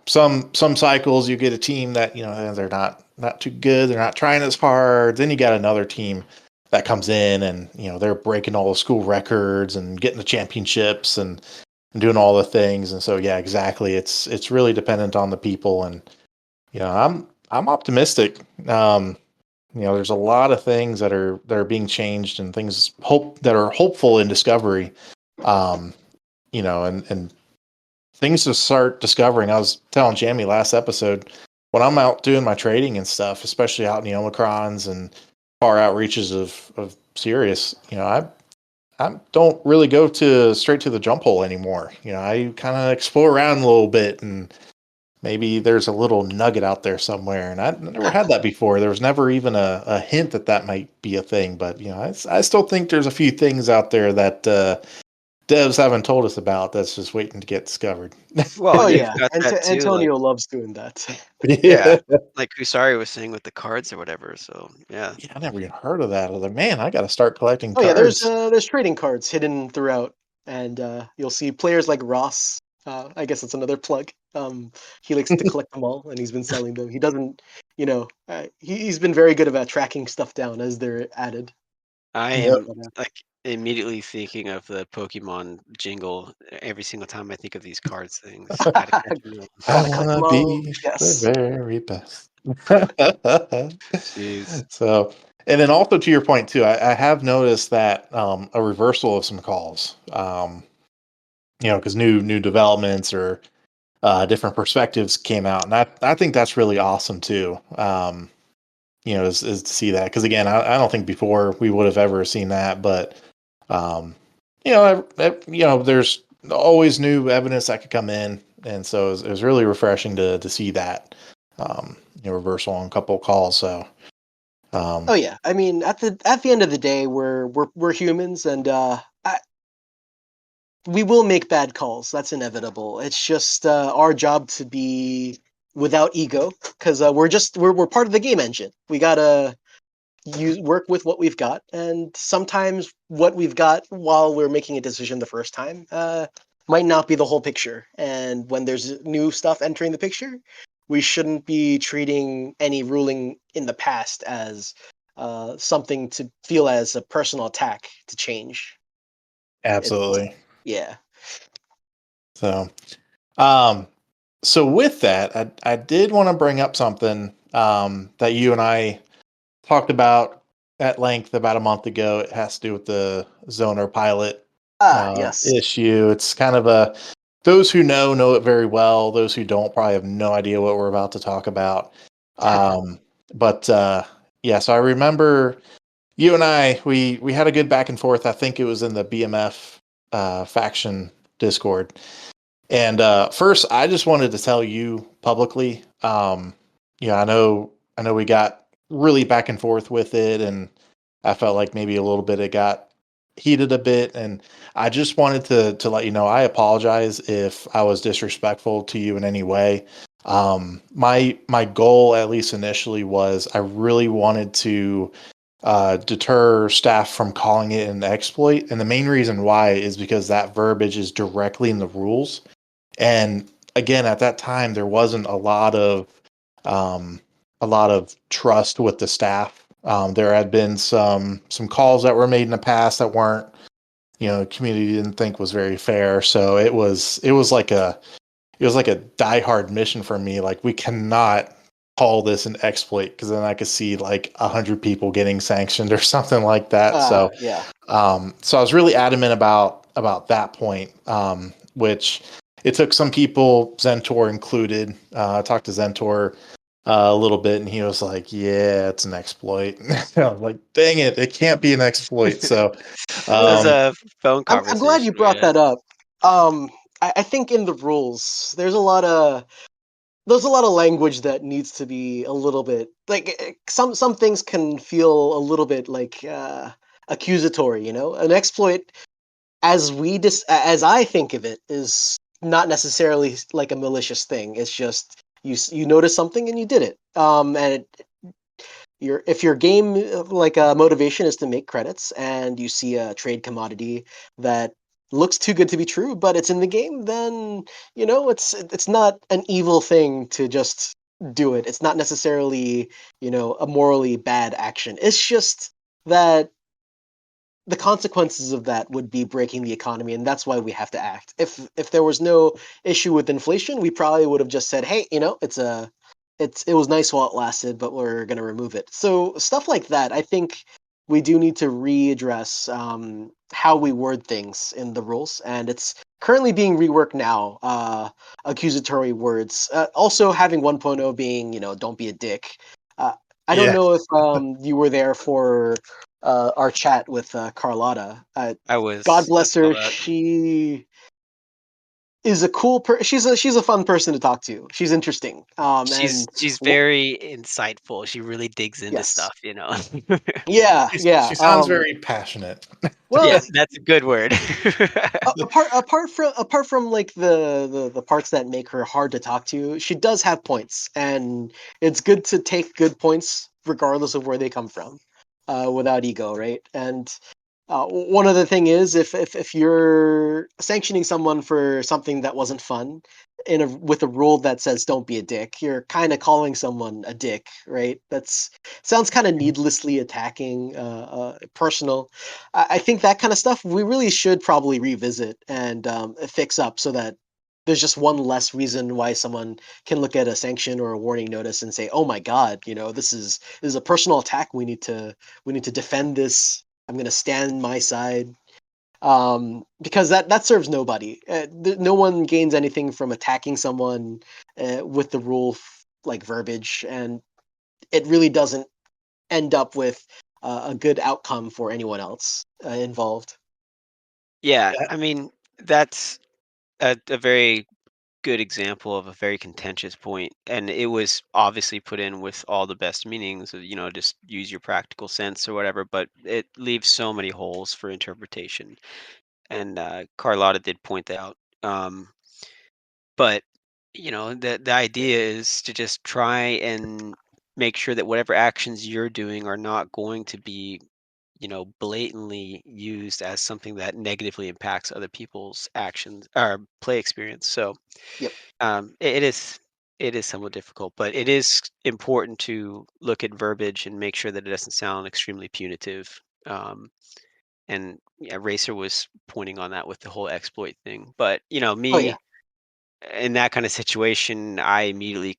some cycles you get a team that they're not too good. They're not trying as hard. Then you got another team that comes in, and they're breaking all the school records and getting the championships and doing all the things. And so, yeah, exactly. It's really dependent on the people, and I'm optimistic. There's a lot of things that are being changed and things that are hopeful in Discovery. Um, and things to start discovering. I was telling Jamie last episode, when I'm out doing my trading and stuff, especially out in the Omicrons and far outreaches of Sirius, I don't really go straight to the jump hole anymore. I kind of explore around a little bit, and maybe there's a little nugget out there somewhere. And I never had that before. There was never even a hint that might be a thing. But I still think there's a few things out there that devs haven't told us about that's just waiting to get discovered. Well, Oh and you've yeah, got that too, like Antonio loves doing that. yeah, Yeah. like Kusari was saying with the cards or whatever. So yeah. Yeah, I never even heard of that. I was like, man, I got to start collecting Oh yeah, cards. there's trading cards hidden throughout, and you'll see players like Ross. I guess it's another plug. He likes to collect them all, and he's been selling them. He doesn't, he's been very good about tracking stuff down as they're added. I Yep. am like immediately thinking of the Pokemon jingle every single time I think of these cards things. Gotta catch 'em all. I Gotta collect want them to all. be the Yes. very best. Jeez. So, and then also to your point too, I have noticed that a reversal of some calls, because new developments or different perspectives came out, and I think that's really awesome too. Is to see that, because again, I don't think before we would have ever seen that, but there's always new evidence that could come in, and so it was really refreshing to see that reversal on a couple of calls. So, Oh yeah. I mean, at the end of the day, we're humans, and we will make bad calls. That's inevitable. It's just our job to be without ego, because we're part of the game engine. We gotta work with what we've got, and sometimes what we've got while we're making a decision the first time might not be the whole picture. And when there's new stuff entering the picture, we shouldn't be treating any ruling in the past as something to feel as a personal attack to change. It's absolutely. yeah. So, um, so with that, I did want to bring up something that you and I talked about at length about a month ago. It has to do with the Zoner pilot Yes. issue. It's kind of those who know it very well. Those who don't probably have no idea what we're about to talk about. But yeah, so I remember you and I, we had a good back and forth. I think it was in the BMF faction Discord. And first, I just wanted to tell you publicly. I know we got really back and forth with it, and I felt like maybe a little bit it got heated a bit, and I just wanted to let you know I apologize if I was disrespectful to you in any way. My goal, at least initially, was I really wanted to deter staff from calling it an exploit, and the main reason why is because that verbiage is directly in the rules. And again, at that time, there wasn't um, a lot of trust with the staff. There had been some calls that were made in the past that weren't, the community didn't think was very fair. So it was like a diehard mission for me. Like, we cannot call this an exploit, because then I could see like 100 people getting sanctioned or something like that. So Yeah. so I was really adamant about that point, which it took some people, Zentor included. I talked to Zentor a little bit, and he was like, "Yeah, it's an exploit." I was like, "Dang it, it can't be an exploit." So, It was um, a phone I'm glad you conversation we brought had. that up. I think in the rules, there's a lot of language that needs to be a little bit like some things can feel a little bit like accusatory. An exploit, as I think of it, is not necessarily like a malicious thing. It's just you notice something and you did it. If your game motivation is to make credits and you see a trade commodity that looks too good to be true, but it's in the game, then it's not an evil thing to just do it. It's not necessarily a morally bad action. It's just that the consequences of that would be breaking the economy, and that's why we have to act. If there was no issue with inflation, we probably would have just said, hey, it was nice while it lasted, but we're going to remove it. So stuff like that, I think we do need to readdress how we word things in the rules, and it's currently being reworked now. Accusatory words, also having 1.0 being, don't be a dick. I don't Yeah. know if you were there for our chat with Carlotta. I God was. I bless saw her. that. She is a cool she's a fun person to talk to. She's interesting. And She's w- very insightful. She really digs into yes, stuff, you know. yeah, yeah. She sounds very passionate. Yeah, Well, that's a good word. apart from like the parts that make her hard to talk to, she does have points, and it's good to take good points regardless of where they come from, without ego, right? And one other thing is, if you're sanctioning someone for something that wasn't fun, with a rule that says don't be a dick, you're kind of calling someone a dick, right? That's sounds kind of needlessly attacking, personal. I think that kind of stuff we really should probably revisit and fix up so that there's just one less reason why someone can look at a sanction or a warning notice and say, "Oh my God, this is a personal attack. We need to defend this. I'm going to stand my side." Because that serves nobody. No one gains anything from attacking someone with the rule like verbiage, and it really doesn't end up with a good outcome for anyone else involved. Yeah, I mean, that's a very good example of a very contentious point, and it was obviously put in with all the best meanings, just use your practical sense or whatever, but it leaves so many holes for interpretation. And Carlotta did point that out. But the idea is to just try and make sure that whatever actions you're doing are not going to be blatantly used as something that negatively impacts other people's actions or play experience. So Yep. it is somewhat difficult, but it is important to look at verbiage and make sure that it doesn't sound extremely punitive. And yeah, Racer was pointing on that with the whole exploit thing. But Oh yeah. me in that kind of situation, I immediately,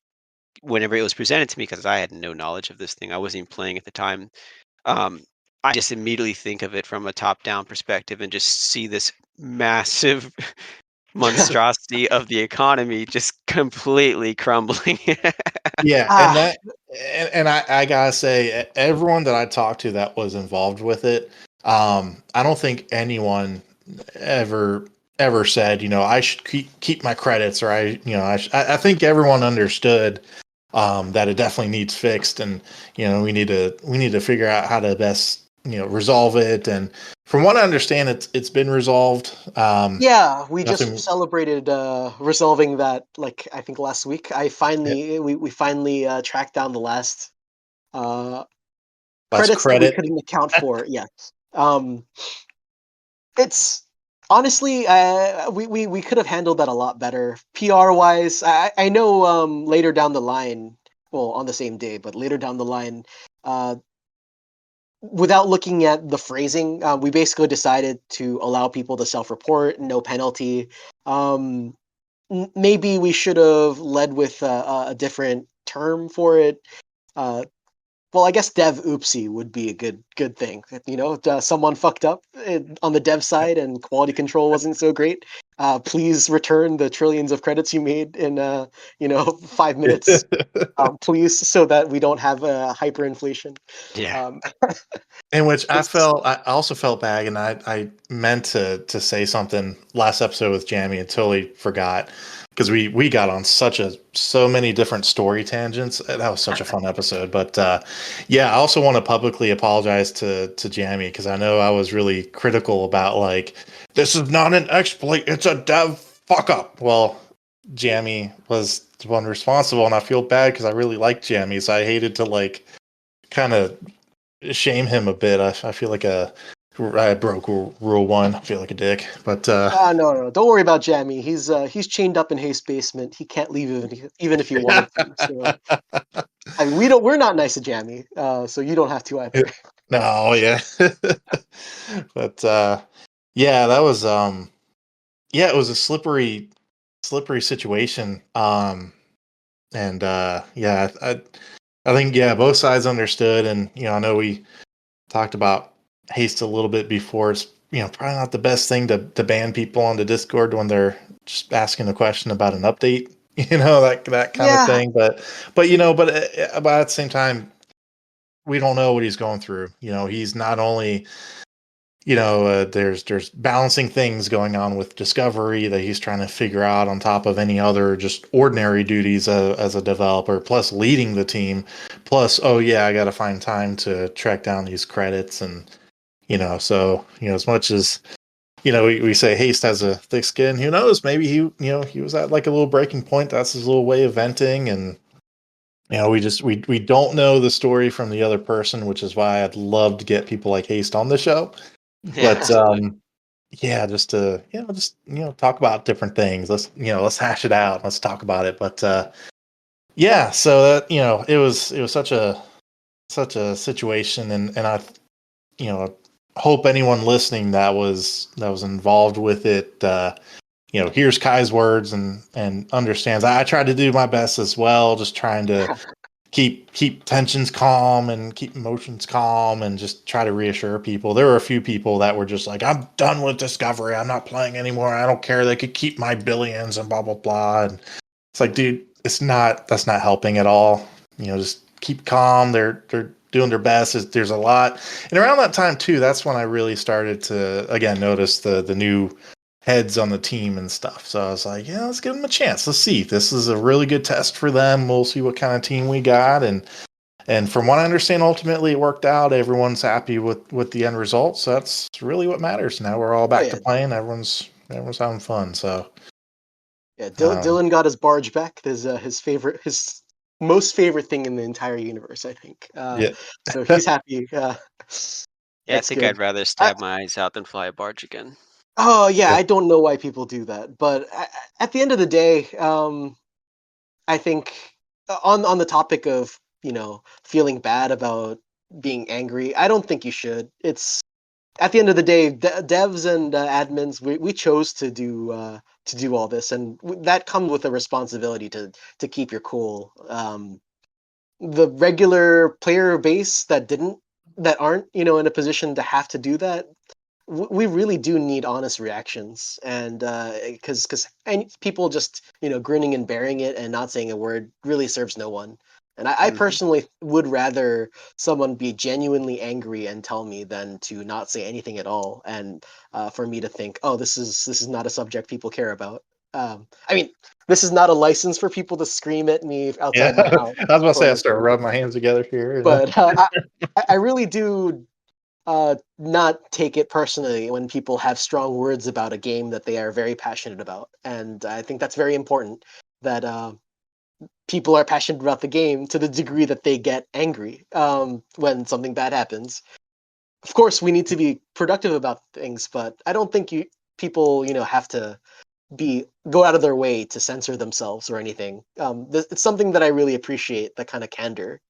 whenever it was presented to me, because I had no knowledge of this thing, I wasn't even playing at the time. Um, I just immediately think of it from a top-down perspective and just see this massive monstrosity of the economy just completely crumbling. Yeah, and Ah, I gotta say, everyone that I talked to that was involved with it, I don't think anyone ever said, I should keep my credits, or I think everyone understood that it definitely needs fixed, and we need to figure out how to best resolve it. And from what I understand, it's been resolved. yeah, we just Nothing celebrated resolving that, like, I think last week. yeah, We finally tracked down the last uh, less credits that we credit. couldn't account for. Yes. Um, it's honestly, we could have handled that a lot better. PR wise, I know later down the line, well, on the same day, but later down the line, uh, without looking at the phrasing, we basically decided to allow people to self-report, no penalty. Um, Maybe we should have led with a different term for it. Uh, well, I guess dev oopsie would be a good thing. Someone fucked up on the dev side and quality control wasn't so great. Please return the trillions of credits you made in 5 minutes, please, so that we don't have hyperinflation. Yeah. Um, In which it's I also felt bad, and I meant to say something last episode with Jamie and totally forgot, because we got on so many different story tangents. That was such a fun episode. But yeah, I also want to publicly apologize to Jamie, because I know I was really critical about, like, this is not an exploit, it's a dev fuck up. Well, Jamie was the one responsible, and I feel bad because I really like Jamie, so I hated to like kind of shame him a bit. I feel like I broke rule one. I feel like a dick, but No, don't worry about Jamie. He's chained up in Haste basement. He can't leave even if he wanted to. So I mean, we're not nice to Jamie, so you don't have to either. no, yeah, but yeah, that was yeah, it was a slippery situation. And yeah, I think yeah, both sides understood, and I know we talked about haste a little bit before. It's probably not the best thing to ban people on the Discord when they're just asking a question about an update, that kind of Yeah, thing. But at the same time, we don't know what he's going through. He's not only there's balancing things going on with discovery that he's trying to figure out on top of any other just ordinary duties as a developer, plus leading the team, plus oh yeah, I got to find time to track down these credits, and so as much as we say Haste has a thick skin, who knows, maybe he was at like a little breaking point. That's his little way of venting, and we don't know the story from the other person, which is why I'd love to get people like Haste on the show. Yeah, But yeah, just to talk about different things. Let's hash it out. Let's talk about it. But yeah, so that it was such a situation, and I hope anyone listening that was involved with it hears Kai's words and understands. I tried to do my best as well, just trying to keep tensions calm and keep emotions calm and just try to reassure people. There were a few people that were just like, I'm done with Discovery. I'm not playing anymore. I don't care. They could keep my billions and blah, blah, blah. And it's like, dude, that's not helping at all. Just keep calm. They're doing their best. There's a lot. And around that time too, that's when I really started to, again, notice the new heads on the team and stuff. So I was like, yeah, let's give them a chance. Let's see. This is a really good test for them. We'll see what kind of team we got. And from what I understand, ultimately it worked out. Everyone's happy with the end result. So that's really what matters. Now we're all back to playing. Everyone's having fun. So yeah. Dylan got his barge back. His most favorite thing in the entire universe, I think. yeah. So he's happy. yeah. I That's think good. I'd rather stab my eyes out than fly a barge again. Oh yeah, Yeah. I don't know why people do that, but at the end of the day, I think on the topic of feeling bad about being angry, I don't think you should. It's at the end of the day, devs and admins, we chose to do all this, and that comes with a responsibility to keep your cool. The regular player base that aren't in a position to have to do that, we really do need honest reactions, and because people just grinning and bearing it and not saying a word really serves no one. And I Mhm. personally would rather someone be genuinely angry and tell me than to not say anything at all, and for me to think, oh, this is not a subject people care about. I mean, this is not a license for people to scream at me Yeah. outside my house, I was about to say I or start rubbing my hands together here. but I really do not take it personally when people have strong words about a game that they are very passionate about, and I think that's very important that people are passionate about the game to the degree that they get angry when something bad happens. Of course, we need to be productive about things, but I don't think people have to go out of their way to censor themselves or anything. It's something that I really appreciate, that kind of candor.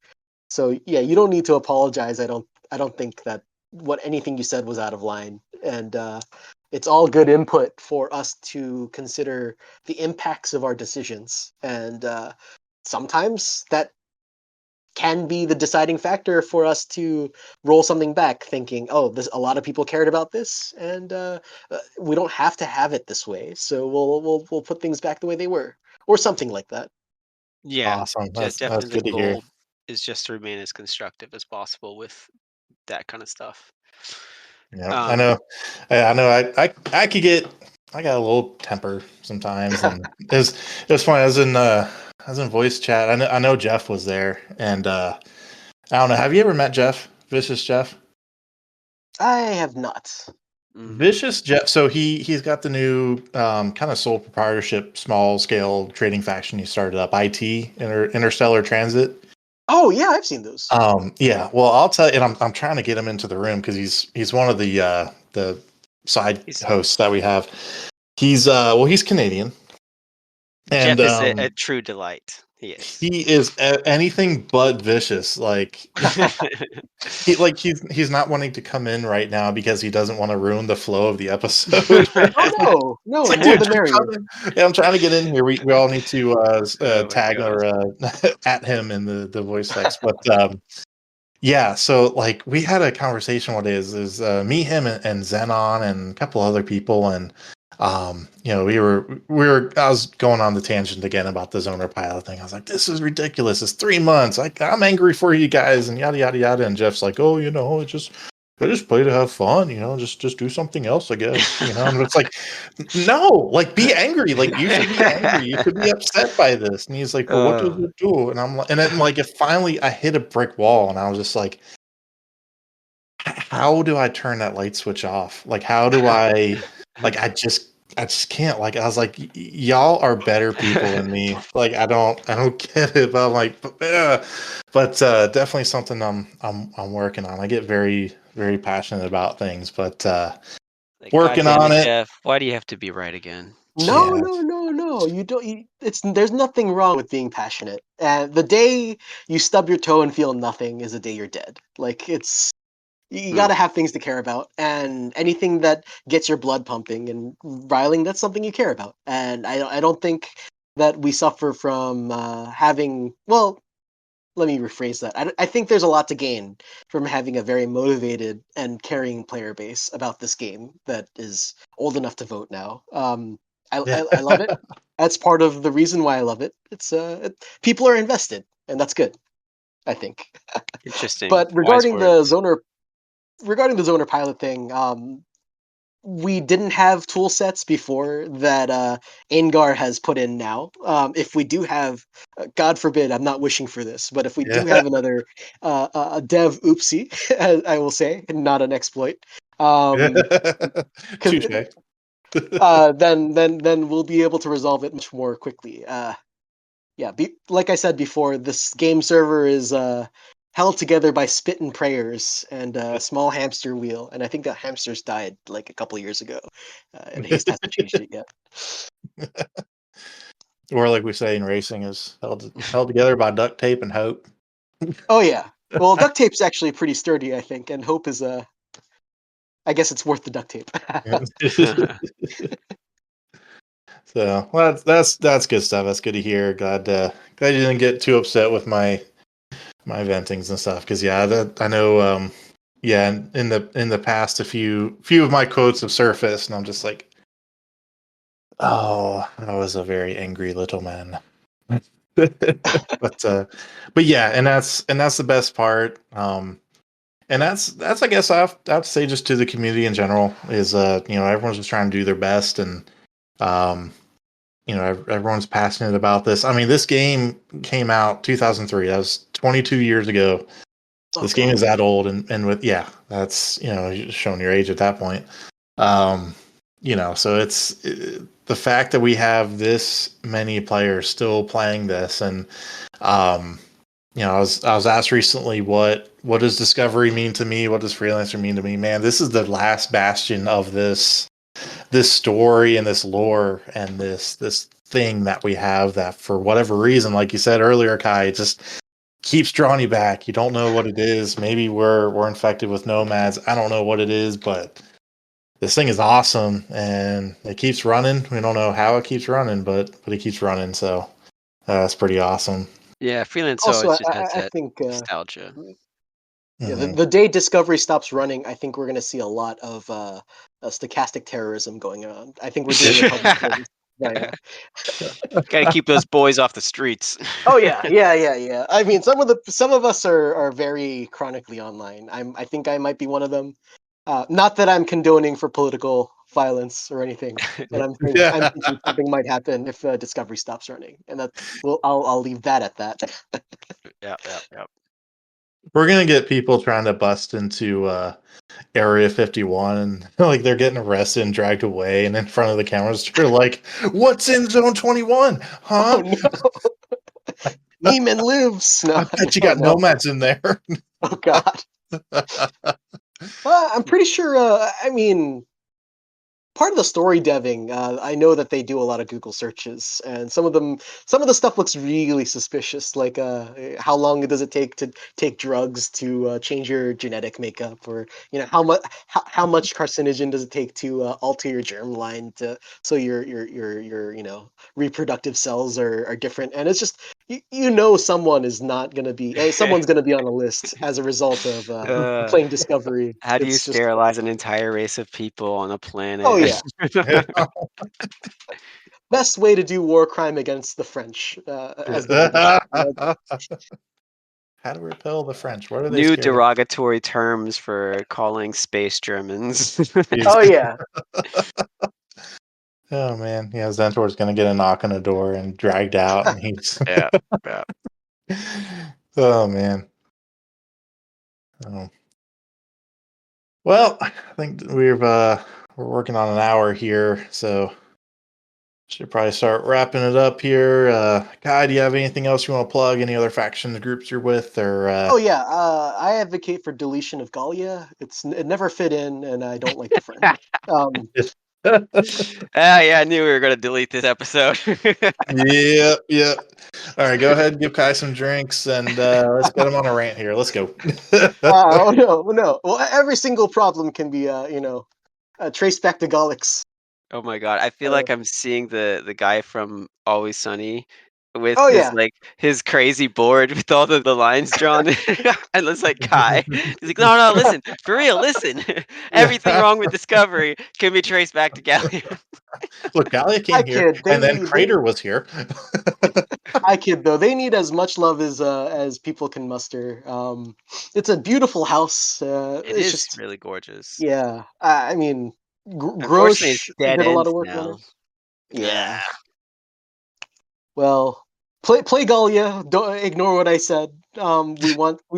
So yeah, you don't need to apologize. I don't think that anything you said was out of line, and it's all good input for us to consider the impacts of our decisions, and sometimes that can be the deciding factor for us to roll something back, thinking, oh, a lot of people cared about this, and we don't have to have it this way, so we'll put things back the way they were, or something like that. Yeah, Awesome. That's definitely good the to hear. goal is just to remain as constructive as possible with that kind of stuff. Yeah, I Um, know. I know. I could get. I got a little temper sometimes, and it was funny. I was in voice chat. I know Jeff was there, and I don't know. Have you ever met Jeff? Vicious Jeff? I have not. Vicious Jeff. So he's got the new kind of sole proprietorship, small scale trading faction he started up. Interstellar Transit. Oh yeah, I've seen those. Yeah. Well, I'll tell you, and I'm trying to get him into the room because he's one of the side hosts that we have. He's Canadian, and Jeff is a true delight. he is anything but vicious. Like he's not wanting to come in right now because he doesn't want to ruin the flow of the episode. Oh no, It's like, more dude, the merrier. yeah, I'm trying to get in here. We all need to Oh tag gosh. or at him in the voice text. But yeah, so like we had a conversation one day is me, him, and Zenon and a couple other people, and we were I was going on the tangent again about the zoner pilot thing. I was like, this is ridiculous. It's 3 months. I'm angry for you guys, and yada yada yada. And Jeff's like, oh, I just play to have fun, just do something else, I guess. And it's like, no, like be angry. Like you should be angry. You should be upset by this. And he's like, but what does it do? And I'm like, and then like, if finally I hit a brick wall and I was just like, how do I turn that light switch off? Like, how do I, like, I just can't. Like, I was like, y'all are better people than me. Like, I don't get it. But I'm like, but definitely something I'm working on. I get very, very passionate about things, but working on it. Jeff, why do you have to be right again? No, Yeah. no. You don't. There's nothing wrong with being passionate. And the day you stub your toe and feel nothing is the day you're dead. Like you got to have things to care about, and anything that gets your blood pumping and riling, that's something you care about. And I don't think that we suffer from having. Well, let me rephrase that. I think there's a lot to gain from having a very motivated and caring player base about this game that is old enough to vote now. I love it. That's part of the reason why I love it. It's people are invested, and that's good, I think. Interesting. But Wise words. regarding the zoner pilot thing, we didn't have tool sets before that Angar has put in now. If we do have, God forbid, I'm not wishing for this, but if we do have another a dev oopsie, I will say, and not an exploit, Touche. then we'll be able to resolve it much more quickly. Like I said before, this game server is held together by spit and prayers and a small hamster wheel, and I think that hamster's died like a couple years ago, and Haste hasn't changed it yet. Or like we say in racing, is held together by duct tape and hope. Oh yeah, well, duct tape's actually pretty sturdy, I think, and hope is I guess it's worth the duct tape. So well, that's good stuff. That's good to hear. Glad you didn't get too upset with my ventings and stuff. Because I know. In the past, a few of my quotes have surfaced, and I'm just like, oh, I was a very angry little man. but yeah, and that's the best part. And that's I guess I have to say, just to the community in general, is everyone's just trying to do their best, and everyone's passionate about this. I mean, this game came out 2003. That was 22 years ago. This game is that old, and with that's showing your age at that point. So it's the fact that we have this many players still playing this, and I was asked recently, what does Discovery mean to me? What does Freelancer mean to me? Man, this is the last bastion of this story and this lore and this thing that we have that, for whatever reason, like you said earlier, Kai, it just keeps drawing you back. You don't know what it is. Maybe we're infected with nomads. I don't know what it is, but this thing is awesome, and it keeps running. We don't know how it keeps running, but it keeps running. So that's pretty awesome. Yeah, Freelancer Also, always just has I that think nostalgia. yeah, the day Discovery stops running, I think we're going to see a lot of stochastic terrorism going on. I think we're doing a public service right now. Gotta keep those boys off the streets. Oh yeah. I mean, some of us are very chronically online. I think I might be one of them. Not that I'm condoning for political violence or anything, but I'm thinking something might happen if Discovery stops running, and I'll leave that at that. Yeah. We're gonna get people trying to bust into Area 51, and like they're getting arrested and dragged away, and in front of the cameras, they're like, "What's in Zone 21? Oh Huh? no, Neiman lives. I No, bet you no, got no. nomads in there." Oh God. I'm pretty sure. I mean, part of the story deving, I know that they do a lot of Google searches, and some of the stuff looks really suspicious. Like, how long does it take to take drugs to change your genetic makeup, or how much carcinogen does it take to alter your germline to so your reproductive cells are different, and it's just someone is not gonna be someone's gonna be on a list as a result of Uh, playing Discovery. how do you It's just sterilize an entire race of people on a oh planet? yeah. Best way to do war crime against the French, as the British. How to repel the French? What are they New scared of? derogatory terms for calling space Germans. Jeez. Oh yeah, Oh man, yeah, Zentor's gonna get a knock on the door and dragged out, and he's. Yeah, yeah. Oh man. Oh. Well, I think we're working on an hour here, so should probably start wrapping it up here. Kai, do you have anything else you want to plug? Any other factions groups you're with, or oh yeah. I advocate for deletion of Gallia. It never fit in, and I don't like the French. Um, Yeah, I knew we were gonna delete this episode. Yep, yep. All right, go ahead and give Kai some drinks, and let's get him on a rant here. Let's go. oh no, no. Well, every single problem can be traced back to Gallix. Oh my god, I feel Uh, like I'm seeing the guy from Always Sunny with oh his yeah, like his crazy board with all the lines drawn. And it's like Kai. He's like, no, no, listen, for real, listen. Everything wrong with Discovery can be traced back to Gallium. Look, Galia I came here, kid. and then Crater was here. I kid though. They need as much love as people can muster. It's a beautiful house. It It's is just really gorgeous. yeah. I mean, Unfortunately, it's Grosh dead did a lot ends of work on now. it. Yeah. Yeah. Well, play Galia. Don't ignore what I said. We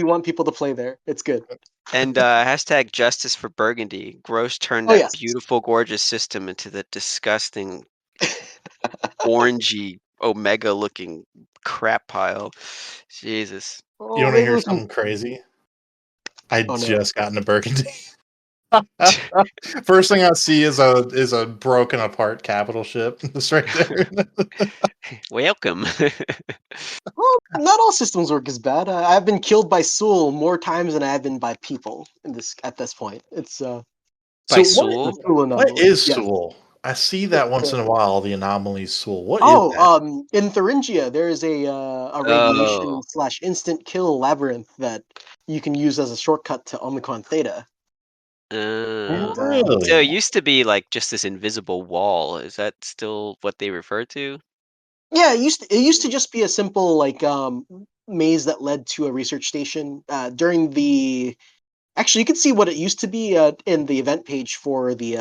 want people to play there. It's good. And hashtag justice for Burgundy. Gross turned Oh that yes. beautiful, gorgeous system into the disgusting, orangey, omega-looking crap pile. Jesus. You Oh, want to maybe hear we can. something crazy? I Oh no. just got into Burgundy. First thing I see is a broken apart capital ship. It's right there. Welcome. Well, not all systems work as bad. I've been killed by Soul more times than I have been by people at this point. It's By So the Sewell. Soul what anomaly. is Yeah. Sewell? I see that once in a while. The anomaly Sewell. What is Oh, that? in Thuringia, there is a radiation Oh. slash instant kill labyrinth that you can use as a shortcut to Omicron Theta. And So it Really? used to be like just this invisible wall. Is that still what they refer to? yeah, it used to just be a simple like maze that led to a research station. During the Actually, you can see what it used to be in the event page for the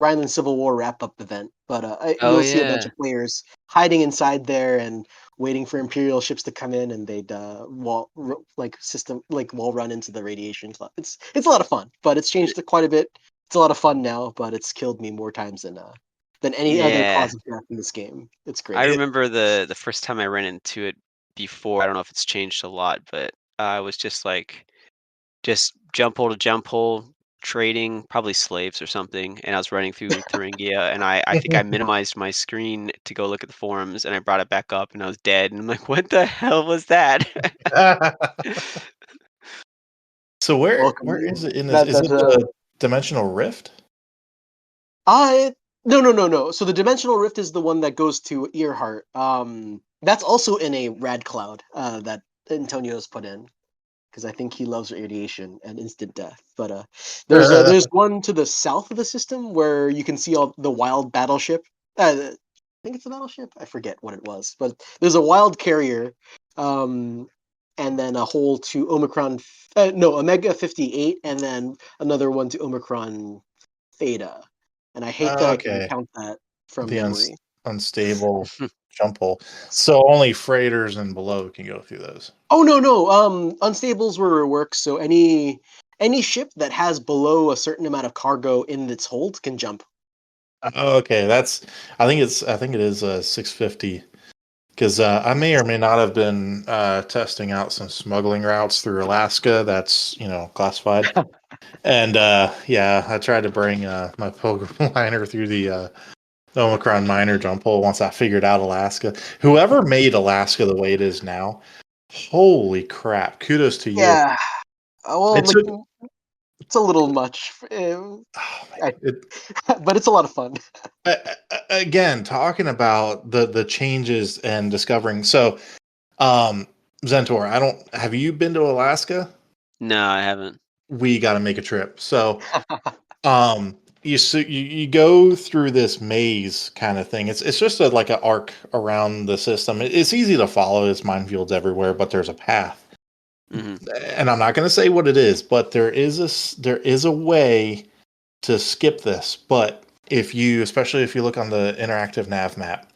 Rhineland Civil War wrap-up event. But Oh you'll see a bunch yeah. of players hiding inside there and waiting for Imperial ships to come in, and they'd wall run into the radiation club. It's a lot of fun, but it's changed it quite a bit. It's a lot of fun now, but it's killed me more times than any other Yeah. cause of death in this game. It's I great. remember the first time I ran into it before. I don't know if it's changed a lot, but I was just like just jump hole to jump hole trading, probably slaves or something. And I was running through Thuringia, and I think I minimized my screen to go look at the forums, and I brought it back up, and I was dead. And I'm like, what the hell was that? So where Welcome. is it in this? That Is that it the Dimensional Rift? I no no no no. So the dimensional rift is the one that goes to Earhart. That's also in a rad cloud that Antonio's put in because I think he loves radiation and instant death. But there's one to the south of the system where you can see all the wild battleship. I think it's a battleship. I forget what it was, but there's a wild carrier, um, and then a hole to Omicron. No, Omega 58, and then another one to Omicron Theta. And I hate that I can Okay, count that from the memory. unstable. jump hole. So only freighters and below can go through those. Oh no. Unstables were reworked, so any ship that has below a certain amount of cargo in its hold can jump. Okay, I think it is 650 because I may or may not have been testing out some smuggling routes through Alaska. That's classified. And yeah, I tried to bring my Pilgrim liner through the Omicron minor jump hole once I figured out Alaska. Whoever made Alaska the way it is now, holy crap! Kudos to you. Yeah. Well, It took, it's a little much, oh, man, but it's a lot of fun. again, talking about the changes and discovering. So, Zentor, have you been to Alaska? No, I haven't. We got to make a trip. So, you go through this maze kind of thing. It's just like an arc around the system. It's easy to follow. There's minefields everywhere, but there's a path. Mm-hmm. And I'm not going to say what it is, but there is a way to skip this. But especially if you look on the interactive nav map,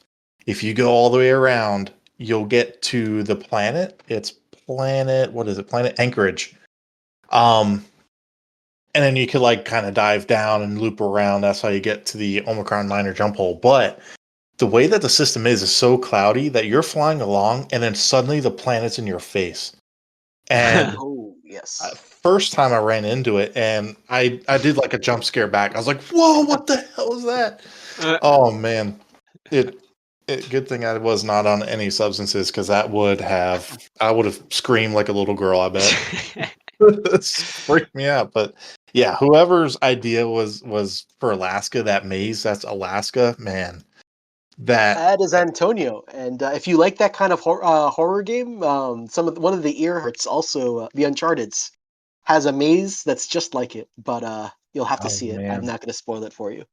if you go all the way around, you'll get to the planet. It's what is it? Planet Anchorage. And then you could kind of dive down and loop around. That's how you get to the Omicron minor jump hole. But the way that the system is so cloudy that you're flying along and then suddenly the planet's in your face. And Oh yes. first time I ran into it, and I did like a jump scare back. I was like, "Whoa, what the hell is that?" Oh man, good thing I was not on any substances because I would have screamed like a little girl. I bet. It's freaked me out. But yeah, whoever's idea was for Alaska, that maze, that's Alaska, man. That is Antonio, and if you like that kind of horror game, one of the ear hurts also the Uncharted's has a maze that's just like it, but you'll have to see it. I'm man. not going to spoil it for you.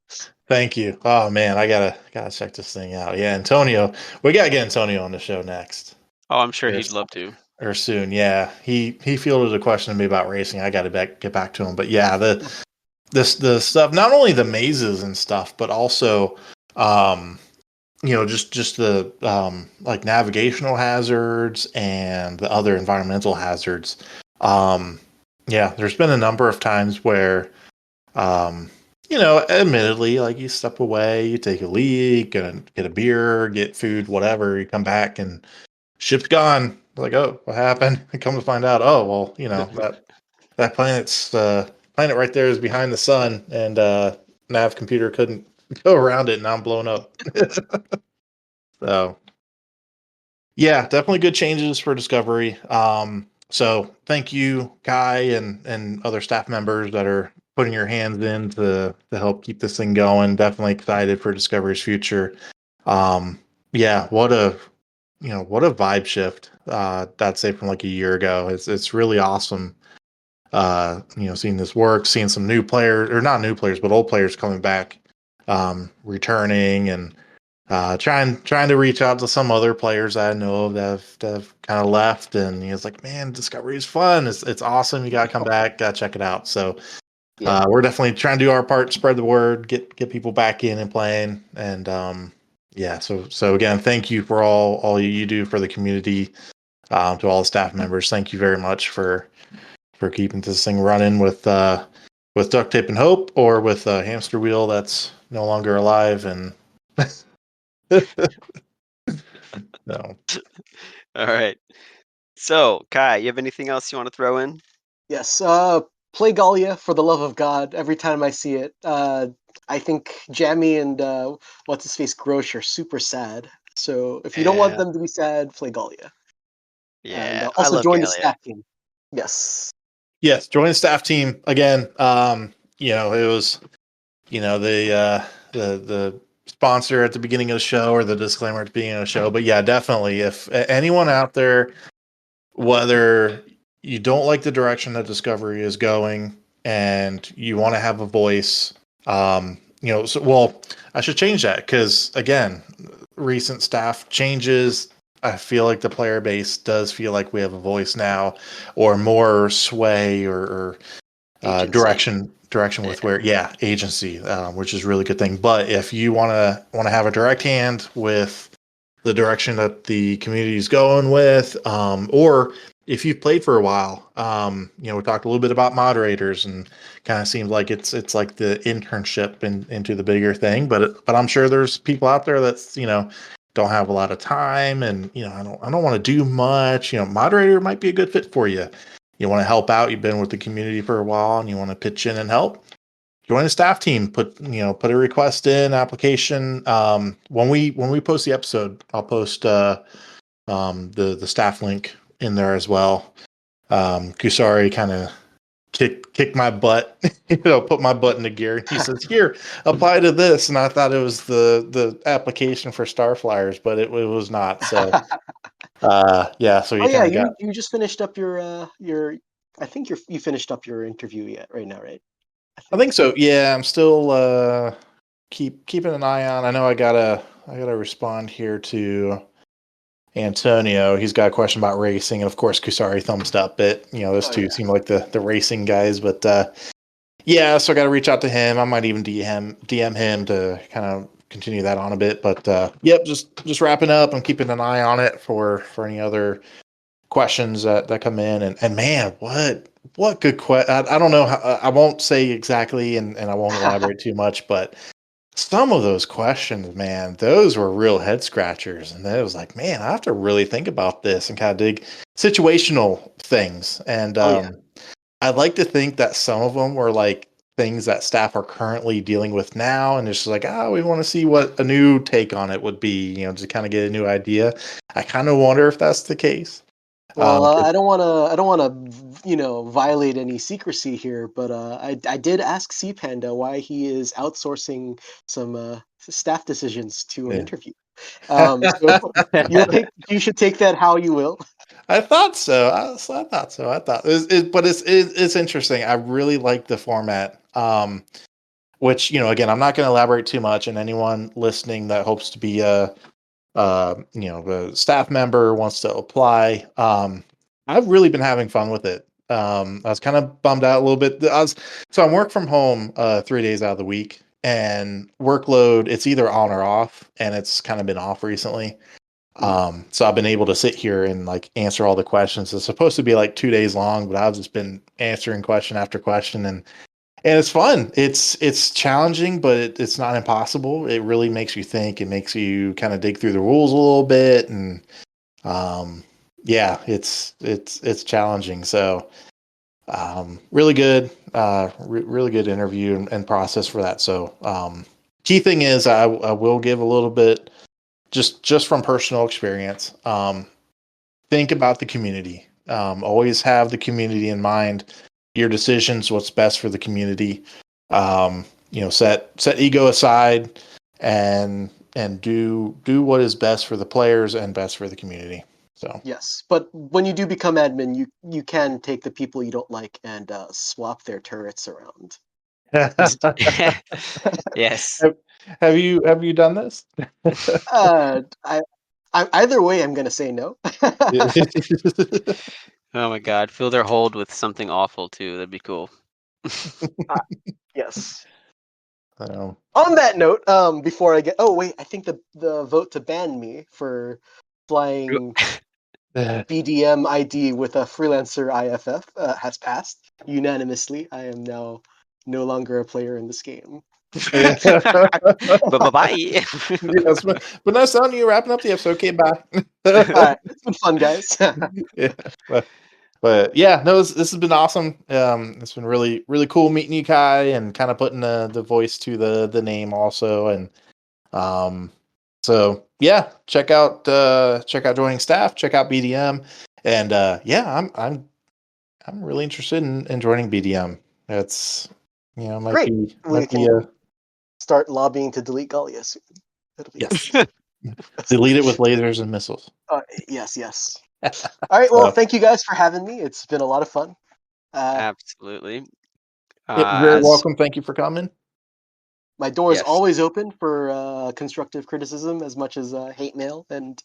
Thank you. Oh man, I gotta check this thing out. Yeah, Antonio, we gotta get Antonio on the show next. Oh, I'm sure Or he'd love to. Or soon. Yeah, he fielded a question to me about racing. I got to get back to him. But yeah, the stuff, not only the mazes and stuff, but also just the like navigational hazards and the other environmental hazards. Yeah, there's been a number of times where admittedly, like you step away, you take a leak, and get a beer, get food, whatever, you come back and ship's gone. Like, oh, what happened? And come to find out, oh well, that planet right there is behind the sun, and nav computer couldn't go around it, and now I'm blown up. So yeah, definitely good changes for Discovery. So thank you, Kai, and other staff members that are putting your hands in to help keep this thing going. Definitely excited for Discovery's future. Yeah, what a vibe shift. I'd say from like a year ago. It's really awesome. Seeing this work, seeing some new players, or not new players, but old players coming back, returning, and trying to reach out to some other players I know of that have kind of left, and it's like, man, Discovery is fun. It's awesome. You gotta come back, gotta check it out. So we're definitely trying to do our part, spread the word, get people back in and playing, and yeah. So again, thank you for all you do for the community, to all the staff members. Thank you very much for keeping this thing running with duct tape and hope, or with a hamster wheel that's no longer alive, and no. All right. So, Kai, you have anything else you want to throw in? Yes. Play Galia for the love of God. Every time I see it, I think Jammy and what's his face Grosh are super sad. So if you don't want them to be sad, play Galia. Yeah, And I also love join the Galia. staff team. Yes, join the staff team again. It was the sponsor at the beginning of the show, or the disclaimer at the beginning of the show. But yeah, definitely, if anyone out there, whether you don't like the direction that Discovery is going and you want to have a voice, I should change that, because again, recent staff changes, I feel like the player base does feel like we have a voice now, or more sway, or direction with where agency, which is a really good thing. But if you want to have a direct hand with the direction that the community is going with, or if you've played for a while. We talked a little bit about moderators, and kind of seems like it's like the internship into the bigger thing. But I'm sure there's people out there that's don't have a lot of time, and I don't want to do much. Moderator might be a good fit for you. You want to help out. You've been with the community for a while, and you want to pitch in and help. Join a staff team. Put a request in application. When we post the episode, I'll post the staff link in there as well. Kusari kind of kicked my butt, put my butt into gear. He says, "Here, apply to this," and I thought it was the application for Star Flyers, but it was not. So, yeah. So oh yeah, you just finished up your. I think you finished up your interview yet right now, right? I think so. Yeah, I'm still keeping an eye on. I know I gotta respond here to Antonio. He's got a question about racing, and of course Kusari thumbs up it. Those two seem like the racing guys, but yeah, so I got to reach out to him. I might even DM him to kind of continue that on a bit. But yep, just wrapping up. I'm keeping an eye on it for any other questions that come in. And man, what good question. I don't know. I won't say exactly, and I won't elaborate too much, but some of those questions, man, those were real head scratchers. And it was like, man, I have to really think about this and kind of dig situational things. And I'd like to think that some of them were like things that staff are currently dealing with now. And it's just like, we want to see what a new take on it would be, to kind of get a new idea. I kind of wonder if that's the case. Well, I don't want to, violate any secrecy here, but I did ask C Panda why he is outsourcing some staff decisions to an interview. So you should take that how you will. I thought so. I thought so. But it's interesting. I really like the format. Which again, I'm not going to elaborate too much. And anyone listening that hopes to be a staff member wants to apply. I've really been having fun with it. I was kind of bummed out a little bit. So I'm work from home 3 days out of the week, and workload, it's either on or off, and it's kind of been off recently. So I've been able to sit here and like answer all the questions. It's supposed to be like 2 days long, but I've just been answering question after question, and it's fun. It's challenging, but it's not impossible. It really makes you think. It makes you kind of dig through the rules a little bit, and yeah, it's challenging. So really good, really good interview and process for that. So key thing is I will give a little bit just from personal experience. Think about the community. Always have the community in mind. Your decisions, what's best for the community. Set ego aside and do what is best for the players and best for the community. So yes, but when you do become admin, you can take the people you don't like and swap their turrets around. Yes. Have you done this? I either way, I'm gonna say no. Oh my God, fill their hold with something awful too. That'd be cool. Yes. Um, On that note, before I get, I think the vote to ban me for flying BDM ID with a freelancer IFF has passed unanimously. I am now no longer a player in this game. Bye. Yes, but nice talking to you. Wrapping up the episode. Okay, bye. All right, it's been fun, guys. Yeah, but yeah, no, this has been awesome. It's been really really cool meeting you, Kai, and kind of putting the voice to the name also. And so yeah, check out joining staff. Check out BDM, and yeah, I'm really interested in joining BDM. It's might Great. might be a start lobbying to delete Gallia soon. yes. Delete it with lasers and missiles. Yes. All right. Well, thank you guys for having me. It's been a lot of fun. Absolutely. You're very welcome. Thank you for coming. My door is Yes. always open for constructive criticism as much as hate mail, and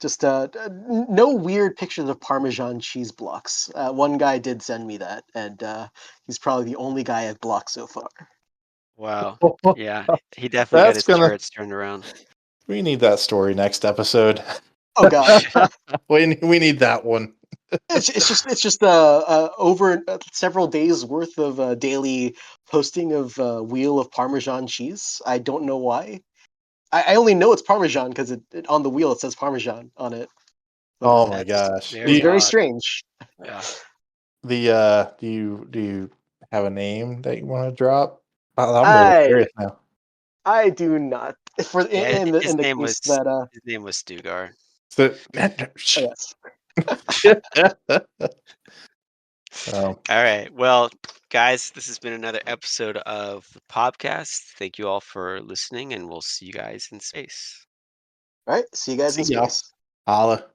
just no weird pictures of Parmesan cheese blocks. One guy did send me that, and he's probably the only guy I've blocked so far. Wow. Yeah, he definitely got his turrets turned around. We need that story next episode. Oh god. We need that one. It's just over several days worth of daily posting of wheel of Parmesan cheese. I don't know why. I only know it's Parmesan because on the wheel it says Parmesan on it. But Oh my That's gosh. it was very very odd. strange. Yeah. Do you have a name that you want to drop? I'm really I curious now. I do not. For Yeah, in the his name case was that Stugar. So, yes. oh, All right. Well, guys, this has been another episode of the POBcast. Thank you all for listening, and we'll see you guys in space. All right. See you guys see in y'all. space. Holla.